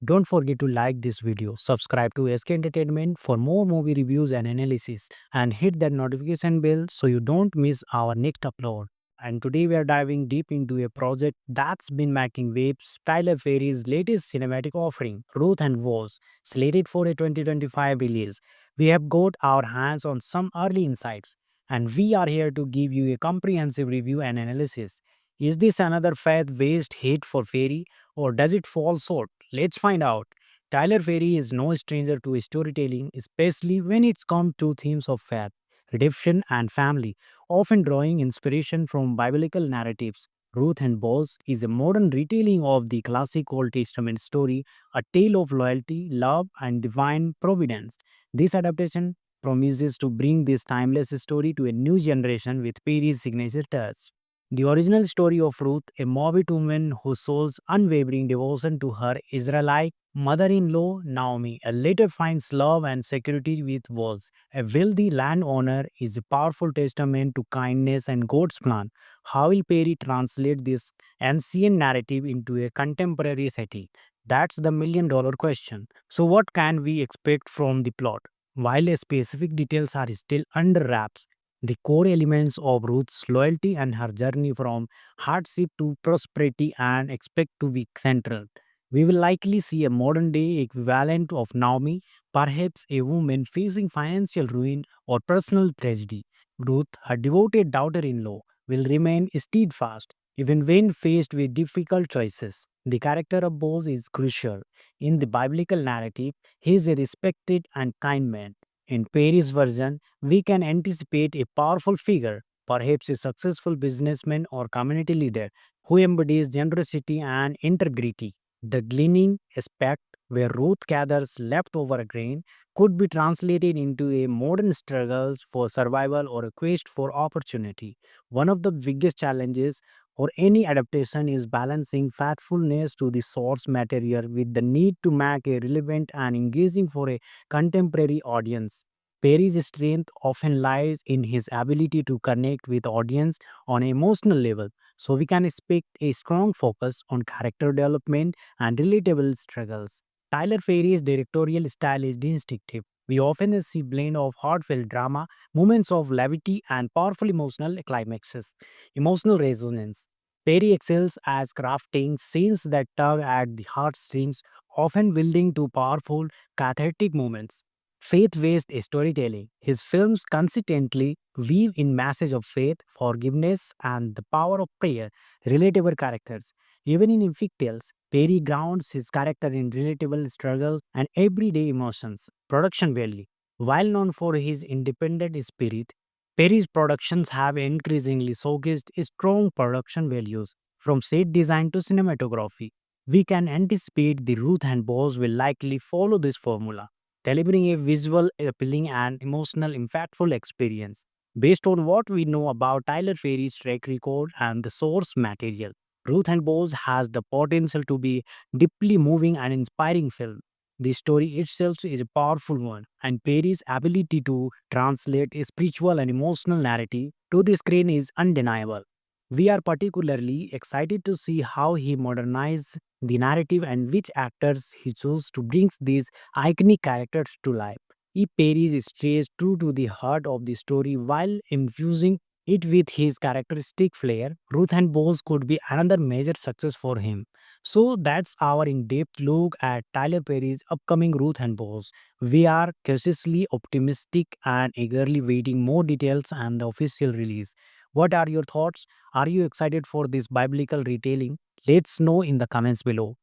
Don't forget to like this video, subscribe to SK Entertainment for more movie reviews and analysis, and hit that notification bell so you don't miss our next upload. And today we are diving deep into a project that's been making waves, Tyler Perry's latest cinematic offering, Ruth and Woz, slated for a 2025 release. We have got our hands on some early insights, and we are here to give you a comprehensive review and analysis. Is this another faith-based hit for Perry, or does it fall short? Let's find out. Tyler Perry is no stranger to storytelling, especially when it's come to themes of faith, redemption, and family, often drawing inspiration from biblical narratives. Ruth and Boaz is a modern retelling of the classic Old Testament story, a tale of loyalty, love, and divine providence. This adaptation promises to bring this timeless story to a new generation with Perry's signature touch. The original story of Ruth, a Moabite woman who shows unwavering devotion to her Israelite mother in law Naomi, later finds love and security with Boaz. A wealthy landowner is a powerful testament to kindness and God's plan. How will Perry translate this ancient narrative into a contemporary setting? That's the $1 million question. So, what can we expect from the plot? While specific details are still under wraps, the core elements of Ruth's loyalty and her journey from hardship to prosperity and expect to be central. We will likely see a modern day equivalent of Naomi, perhaps a woman facing financial ruin or personal tragedy. Ruth, her devoted daughter in law, will remain steadfast even when faced with difficult choices. The character of Boaz is crucial. In the biblical narrative, he is a respected and kind man. In Perry's version, we can anticipate a powerful figure, perhaps a successful businessman or community leader, who embodies generosity and integrity. The gleaning aspect, where Ruth gathers leftover grain, could be translated into a modern struggle for survival or a quest for opportunity. One of the biggest challenges for any adaptation is balancing faithfulness to the source material with the need to make it relevant and engaging for a contemporary audience. Perry's strength often lies in his ability to connect with audience on an emotional level, so we can expect a strong focus on character development and relatable struggles. Tyler Perry's directorial style is distinctive. We often see blend of heartfelt drama, moments of levity, and powerful emotional climaxes. Emotional resonance. Perry excels as crafting scenes that tug at the heartstrings, often building to powerful, cathartic moments. Faith-based storytelling. His films consistently weave in message of faith, forgiveness, and the power of prayer. Relatable characters. Even in epic tales, Perry grounds his character in relatable struggles and everyday emotions. Production value. While known for his independent spirit, Perry's productions have increasingly showcased strong production values from set design to cinematography. We can anticipate the Ruth and Boaz will likely follow this formula, delivering a visual, appealing, and emotional, impactful experience. Based on what we know about Tyler Perry's track record and the source material, Ruth and Boaz has the potential to be deeply moving and inspiring film. The story itself is a powerful one, and Perry's ability to translate a spiritual and emotional narrative to the screen is undeniable. We are particularly excited to see how he modernizes the narrative and which actors he chose to bring these iconic characters to life. If Perry stays true to the heart of the story while infusing it with his characteristic flair, Ruth and Boaz could be another major success for him. So that's our in-depth look at Tyler Perry's upcoming Ruth and Boss. We are cautiously optimistic and eagerly waiting more details and the official release. What are your thoughts? Are you excited for this biblical retelling? Let's know in the comments below.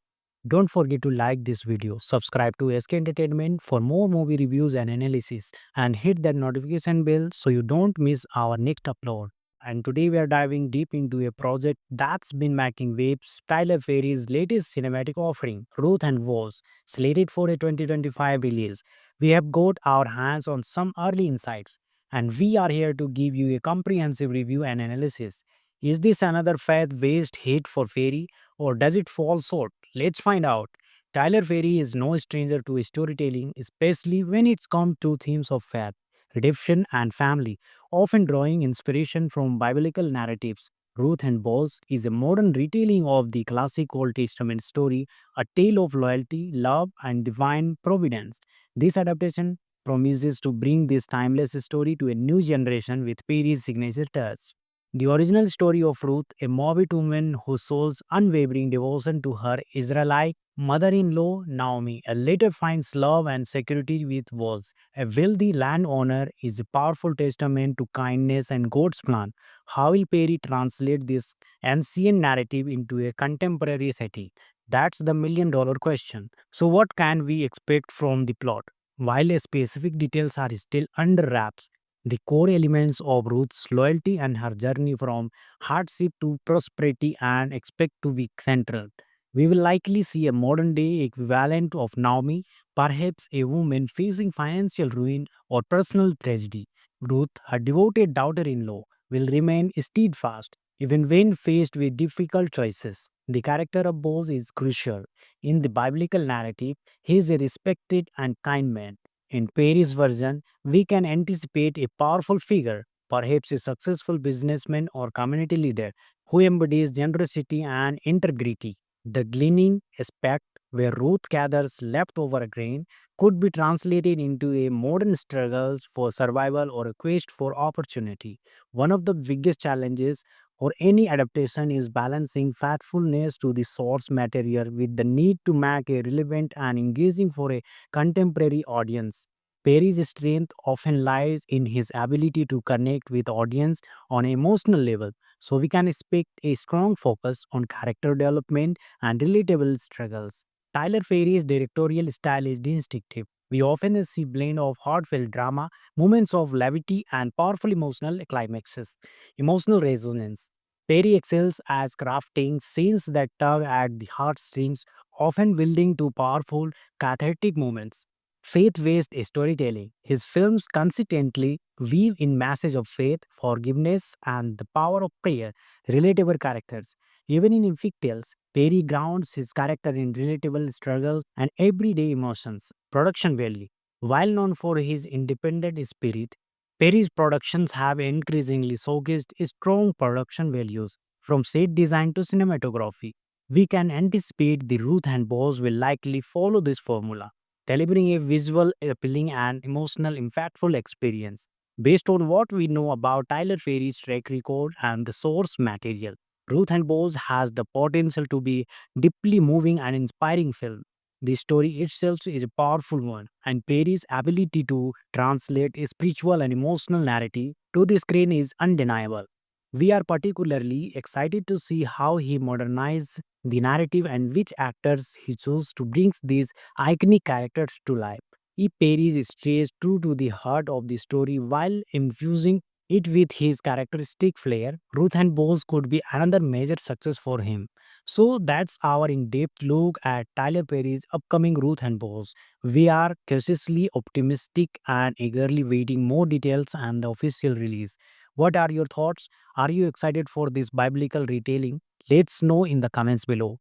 Don't forget to like this video, subscribe to SK Entertainment for more movie reviews and analysis, and hit that notification bell so you don't miss our next upload. And today we are diving deep into a project that's been making waves, Tyler Perry's latest cinematic offering, Ruth and Woz, slated for a 2025 release. We have got our hands on some early insights, and we are here to give you a comprehensive review and analysis. Is this another faith-based hit for Perry, or does it fall short? Let's find out. Tyler Perry is no stranger to storytelling, especially when it's come to themes of faith, redemption, and family, often drawing inspiration from biblical narratives. Ruth and Boaz is a modern retelling of the classic Old Testament story, a tale of loyalty, love, and divine providence. This adaptation promises to bring this timeless story to a new generation with Perry's signature touch. The original story of Ruth, a Moabite woman who shows unwavering devotion to her Israelite mother in law Naomi, later finds love and security with Boaz, a wealthy landowner, is a powerful testament to kindness and God's plan. How will Perry translate this ancient narrative into a contemporary setting? That's the $1 million question. So, what can we expect from the plot? While specific details are still under wraps, the core elements of Ruth's loyalty and her journey from hardship to prosperity and expect to be central. We will likely see a modern day equivalent of Naomi, perhaps a woman facing financial ruin or personal tragedy. Ruth, her devoted daughter in law, will remain steadfast even when faced with difficult choices. The character of Boaz is crucial. In the biblical narrative, he is a respected and kind man. In Perry's version, we can anticipate a powerful figure, perhaps a successful businessman or community leader, who embodies generosity and integrity. The gleaning aspect, where Ruth gathers leftover grain, could be translated into a modern struggle for survival or a quest for opportunity. One of the biggest challenges for any adaptation is balancing faithfulness to the source material with the need to make it relevant and engaging for a contemporary audience. Perry's strength often lies in his ability to connect with audience on an emotional level, so we can expect a strong focus on character development and relatable struggles. Tyler Perry's directorial style is distinctive. We often see blend of heartfelt drama, moments of levity, and powerful emotional climaxes. Emotional resonance. Perry excels as crafting scenes that tug at the heartstrings, often building to powerful, cathartic moments. Faith-based storytelling. His films consistently weave in message of faith, forgiveness, and the power of prayer, relatable characters. Even in epic tales, Perry grounds his character in relatable struggles and everyday emotions. Production value. While known for his independent spirit, Perry's productions have increasingly showcased strong production values from set design to cinematography. We can anticipate the Ruth and Boss will likely follow this formula, delivering a visual, appealing, and emotional, impactful experience. Based on what we know about Tyler Perry's track record and the source material, Ruth and Boss has the potential to be deeply moving and inspiring film. The story itself is a powerful one, and Perry's ability to translate a spiritual and emotional narrative to the screen is undeniable. We are particularly excited to see how he modernizes the narrative and which actors he chose to bring these iconic characters to life. If Perry stays true to the heart of the story while infusing it with his characteristic flair, Ruth and Boss could be another major success for him. So that's our in-depth look at Tyler Perry's upcoming Ruth and Boss. We are cautiously optimistic and eagerly waiting more details and the official release. What are your thoughts? Are you excited for this biblical retelling? Let's know in the comments below.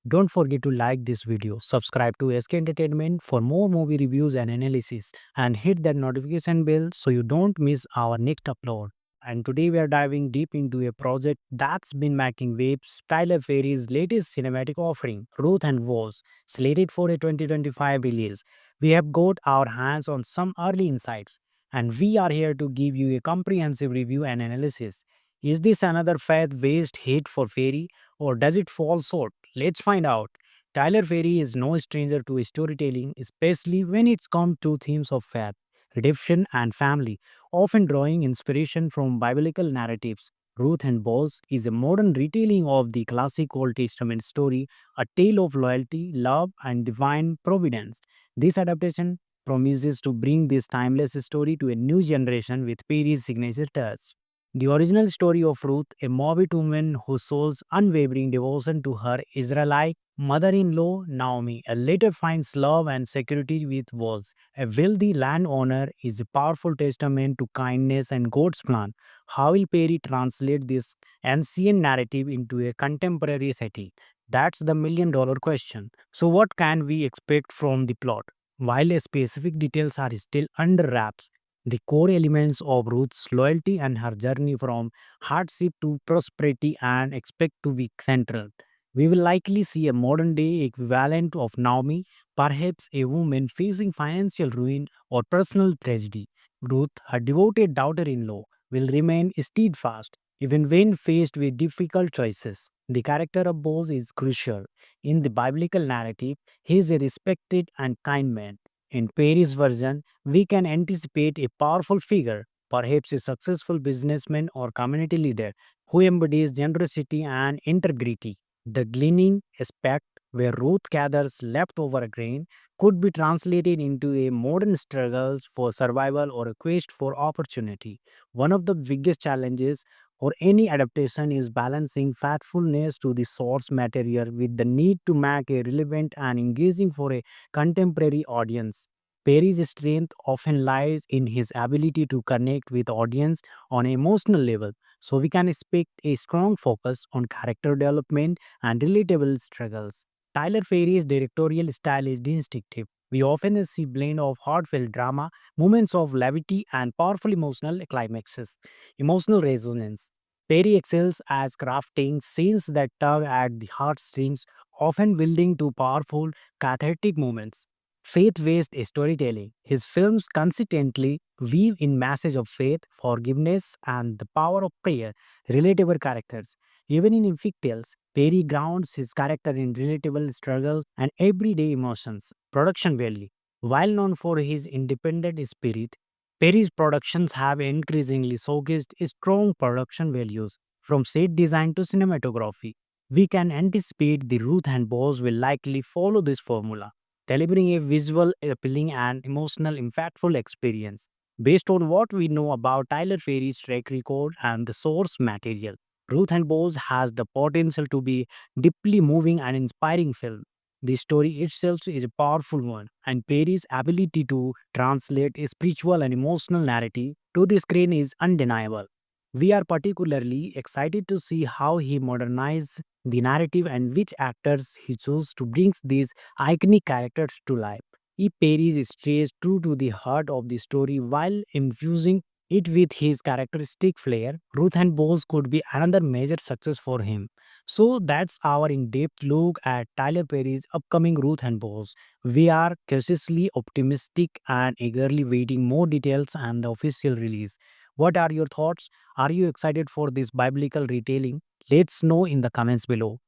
Don't forget to like this video, subscribe to SK Entertainment for more movie reviews and analysis, and hit that notification bell so you don't miss our next upload. And today we are diving deep into a project that's been making waves, Tyler Perry's latest cinematic offering, Ruth and Woz, slated for a 2025 release. We have got our hands on some early insights, and we are here to give you a comprehensive review and analysis. Is this another faith-based hit for Perry, or does it fall short? Let's find out. Tyler Perry is no stranger to storytelling, especially when it's come to themes of faith, redemption, and family, often drawing inspiration from biblical narratives. Ruth and Boaz is a modern retelling of the classic Old Testament story, a tale of loyalty, love, and divine providence. This adaptation promises to bring this timeless story to a new generation with Perry's signature touch. The original story of Ruth, a Moabite woman who shows unwavering devotion to her Israelite mother in law Naomi, later finds love and security with Boaz. A wealthy landowner is a powerful testament to kindness and God's plan. How will Perry translate this ancient narrative into a contemporary setting? That's the $1 million question. So, what can we expect from the plot? While the specific details are still under wraps, the core elements of Ruth's loyalty and her journey from hardship to prosperity and expect to be central. We will likely see a modern day equivalent of Naomi, perhaps a woman facing financial ruin or personal tragedy. Ruth, her devoted daughter in law, will remain steadfast even when faced with difficult choices. The character of Boaz is crucial. In the biblical narrative, he is a respected and kind man. In Perry's version, we can anticipate a powerful figure, perhaps a successful businessman or community leader, who embodies generosity and integrity. The gleaning aspect, where Ruth gathers leftover grain, could be translated into a modern struggle for survival or a quest for opportunity. One of the biggest challenges for any adaptation is balancing faithfulness to the source material with the need to make it relevant and engaging for a contemporary audience. Perry's strength often lies in his ability to connect with audience on an emotional level, so we can expect a strong focus on character development and relatable struggles. Tyler Perry's directorial style is distinctive. We often see blend of heartfelt drama, moments of levity, and powerful emotional climaxes. Emotional resonance. Perry excels as crafting scenes that tug at the heartstrings, often building to powerful, cathartic moments. Faith-based storytelling. His films consistently weave in message of faith, forgiveness, and the power of prayer. Relatable characters. Even in epic tales, Perry grounds his character in relatable struggles and everyday emotions. Production value. While known for his independent spirit, Perry's productions have increasingly showcased strong production values from set design to cinematography. We can anticipate the Ruth and Boaz will likely follow this formula, delivering a visual, appealing, and emotional, impactful experience. Based on what we know about Tyler Perry's track record and the source material, Ruth and Boaz has the potential to be deeply moving and inspiring film. The story itself is a powerful one, and Perry's ability to translate a spiritual and emotional narrative to the screen is undeniable. We are particularly excited to see how he modernizes the narrative and which actors he chose to bring these iconic characters to life. If Perry stays true to the heart of the story while infusing it with his characteristic flair, Ruth and Boaz could be another major success for him. So that's our in-depth look at Tyler Perry's upcoming Ruth and Boaz. We are cautiously optimistic and eagerly waiting more details and the official release. What are your thoughts? Are you excited for this biblical retelling? Let's know in the comments below.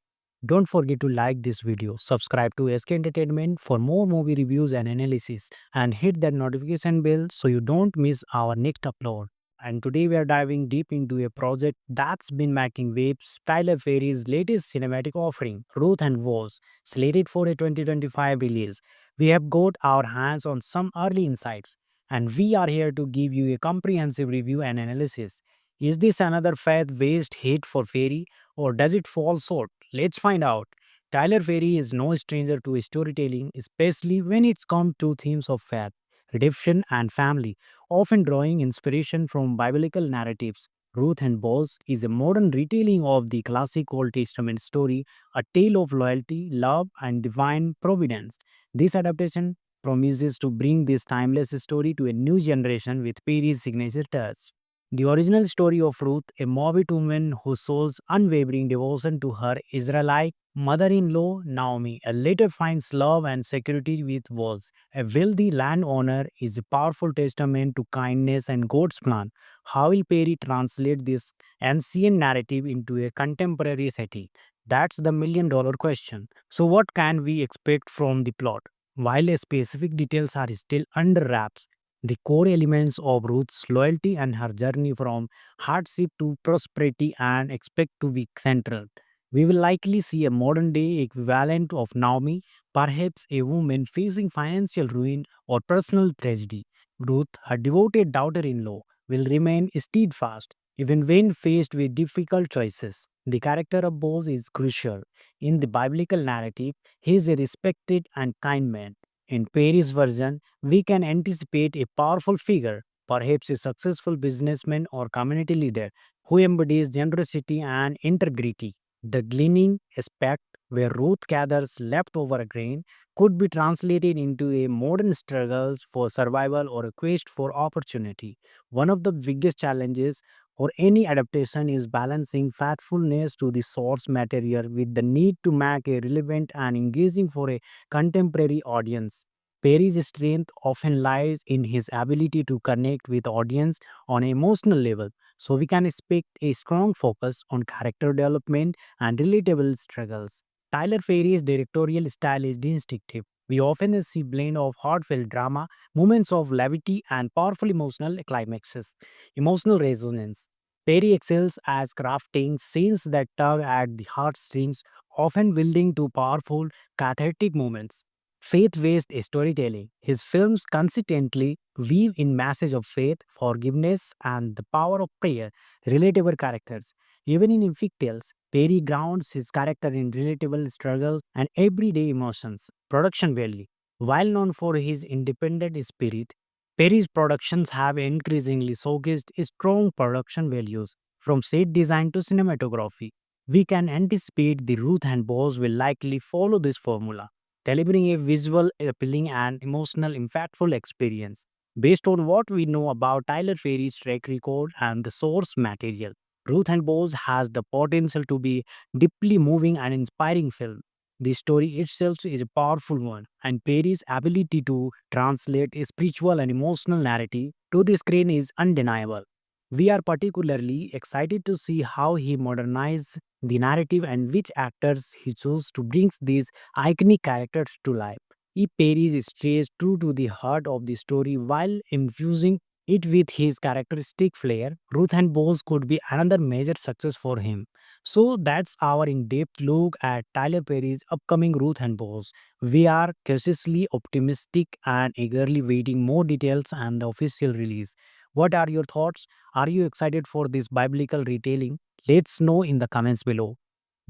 Don't forget to like this video, subscribe to SK Entertainment for more movie reviews and analysis, and hit that notification bell so you don't miss our next upload. And today we are diving deep into a project that's been making waves, Tyler Perry's latest cinematic offering, Ruth and Woz, slated for a 2025 release. We have got our hands on some early insights, and we are here to give you a comprehensive review and analysis. Is this another faith-based hit for Perry, or does it fall short? Let's find out. Tyler Perry is no stranger to storytelling, especially when it's come to themes of faith, redemption, and family, often drawing inspiration from biblical narratives. Ruth and Boaz is a modern retelling of the classic Old Testament story, a tale of loyalty, love, and divine providence. This adaptation promises to bring this timeless story to a new generation with Perry's signature touch. The original story of Ruth, a Moabite woman who shows unwavering devotion to her Israelite mother in law Naomi, later finds love and security with Boaz. A wealthy landowner is a powerful testament to kindness and God's plan. How will Perry translate this ancient narrative into a contemporary setting? That's the million-dollar question. So, what can we expect from the plot? While specific details are still under wraps, the core elements of Ruth's loyalty and her journey from hardship to prosperity and expect to be central. We will likely see a modern day equivalent of Naomi, perhaps a woman facing financial ruin or personal tragedy. Ruth, her devoted daughter in law, will remain steadfast even when faced with difficult choices. The character of Boaz is crucial. In the biblical narrative, he is a respected and kind man. In Perry's version, we can anticipate a powerful figure, perhaps a successful businessman or community leader, who embodies generosity and integrity. The gleaning aspect, where Ruth gathers leftover grain, could be translated into a modern struggle for survival or a quest for opportunity. One of the biggest challenges for any adaptation is balancing faithfulness to the source material with the need to make it relevant and engaging for a contemporary audience. Perry's strength often lies in his ability to connect with audience on an emotional level, so we can expect a strong focus on character development and relatable struggles. Tyler Perry's directorial style is distinctive. We often see blend of heartfelt drama, moments of levity, and powerful emotional climaxes. Emotional resonance. Perry excels as crafting scenes that tug at the heartstrings, often building to powerful, cathartic moments. Faith-based storytelling. His films consistently weave in message of faith, forgiveness, and the power of prayer, relatable characters. Even in epic tales, Perry grounds his character in relatable struggles and everyday emotions. Production value. While known for his independent spirit, Perry's productions have increasingly showcased strong production values, from set design to cinematography. We can anticipate the Ruth and Boss will likely follow this formula, delivering a visual, appealing, and emotional, impactful experience. Based on what we know about Tyler Perry's track record and the source material, Ruth and Boss has the potential to be deeply moving and inspiring film. The story itself is a powerful one, and Perry's ability to translate a spiritual and emotional narrative to the screen is undeniable. We are particularly excited to see how he modernizes the narrative and which actors he chose to bring these iconic characters to life. If Perry stays true to the heart of the story while infusing it with his characteristic flair, Ruth and Bones could be another major success for him. So that's our in-depth look at Tyler Perry's upcoming Ruth and Bones. We are cautiously optimistic and eagerly waiting more details and the official release. What are your thoughts? Are you excited for this biblical retelling? Let's know in the comments below.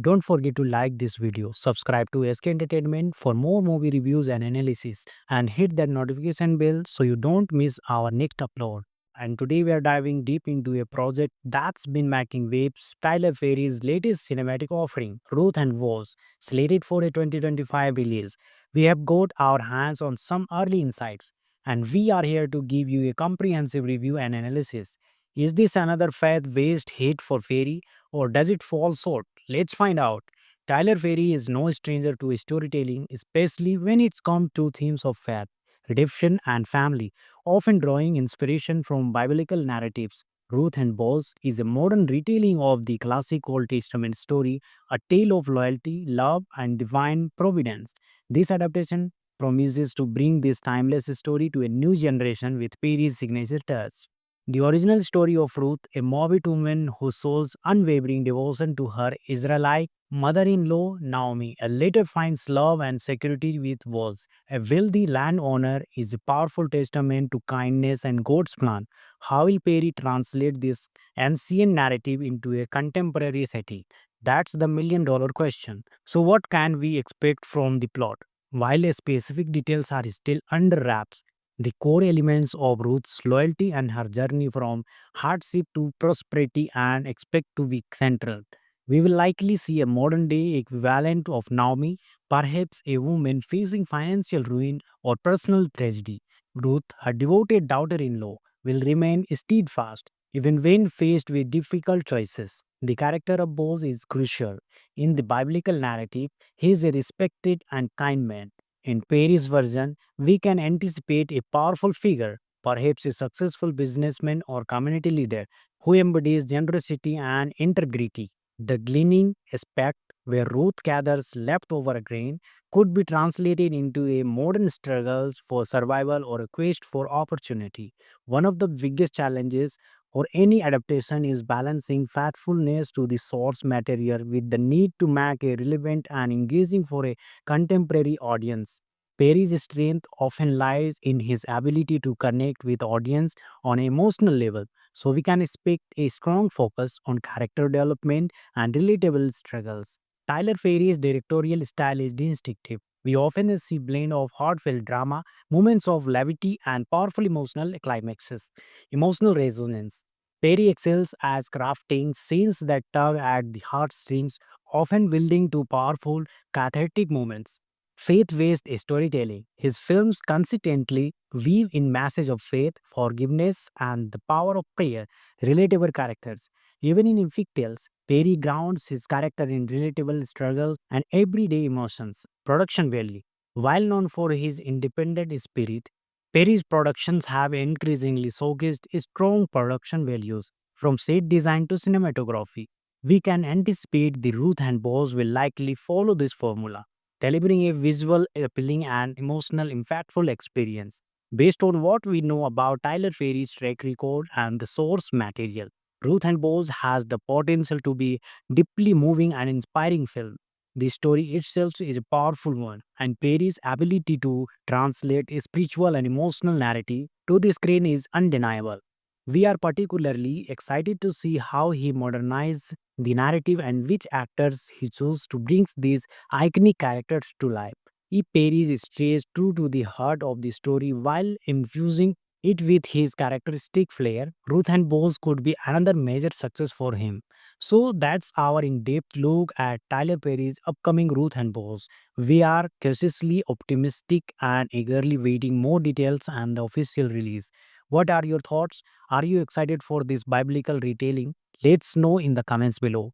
Don't forget to like this video, subscribe to SK Entertainment for more movie reviews and analysis, and hit that notification bell so you don't miss our next upload. And today we are diving deep into a project that's been making waves, Tyler Perry's latest cinematic offering, Ruth and Woz, slated for a 2025 release. We have got our hands on some early insights, and we are here to give you a comprehensive review and analysis. Is this another faith-based hit for Perry, or does it fall short? Let's find out. Tyler Perry is no stranger to storytelling, especially when it's come to themes of faith, redemption, and family, often drawing inspiration from biblical narratives. Ruth and Boaz is a modern retelling of the classic Old Testament story, a tale of loyalty, love, and divine providence. This adaptation promises to bring this timeless story to a new generation with Perry's signature touch. The original story of Ruth, a Moabite woman who shows unwavering devotion to her Israelite mother-in-law Naomi, later finds love and security with Boaz, a wealthy landowner, is a powerful testament to kindness and God's plan. How will Perry translate this ancient narrative into a contemporary setting? That's the million-dollar question. So, what can we expect from the plot? While specific details are still under wraps, the core elements of Ruth's loyalty and her journey from hardship to prosperity and expect to be central. We will likely see a modern day equivalent of Naomi, perhaps a woman facing financial ruin or personal tragedy. Ruth, her devoted daughter in law, will remain steadfast even when faced with difficult choices. The character of Boaz is crucial. In the biblical narrative, he is a respected and kind man. In Perry's version, we can anticipate a powerful figure, perhaps a successful businessman or community leader, who embodies generosity and integrity. The gleaning aspect, where Ruth gathers leftover grain, could be translated into a modern struggle for survival or a quest for opportunity. One of the biggest challenges for any adaptation is balancing faithfulness to the source material with the need to make it relevant and engaging for a contemporary audience. Perry's strength often lies in his ability to connect with audience on an emotional level, so we can expect a strong focus on character development and relatable struggles. Tyler Perry's directorial style is distinctive. We often see blend of heartfelt drama, moments of levity, and powerful emotional climaxes. Emotional resonance. Perry excels at crafting scenes that tug at the heartstrings, often building to powerful, cathartic moments. Faith-based storytelling. His films consistently weave in message of faith, forgiveness, and the power of prayer. Relatable characters. Even in epic tales, Perry grounds his character in relatable struggles and everyday emotions. Production value. While known for his independent spirit, Perry's productions have increasingly showcased strong production values, from set design to cinematography. We can anticipate the Ruth and Boss will likely follow this formula, delivering a visual, appealing, and emotional, impactful experience. Based on what we know about Tyler Perry's track record and the source material, Ruth and Boss has the potential to be deeply moving and inspiring film. The story itself is a powerful one, and Perry's ability to translate a spiritual and emotional narrative to the screen is undeniable. We are particularly excited to see how he modernizes the narrative and which actors he chose to bring these iconic characters to life. If Perry stays true to the heart of the story while infusing it with his characteristic flair, Ruth and Bones could be another major success for him. So that's our in-depth look at Tyler Perry's upcoming Ruth and Bones. We are cautiously optimistic and eagerly waiting more details and the official release. What are your thoughts? Are you excited for this biblical retelling? Let's know in the comments below.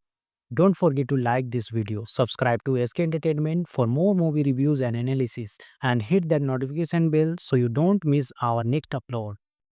Don't forget to like this video, subscribe to SK Entertainment for more movie reviews and analysis, and hit that notification bell so you don't miss our next upload.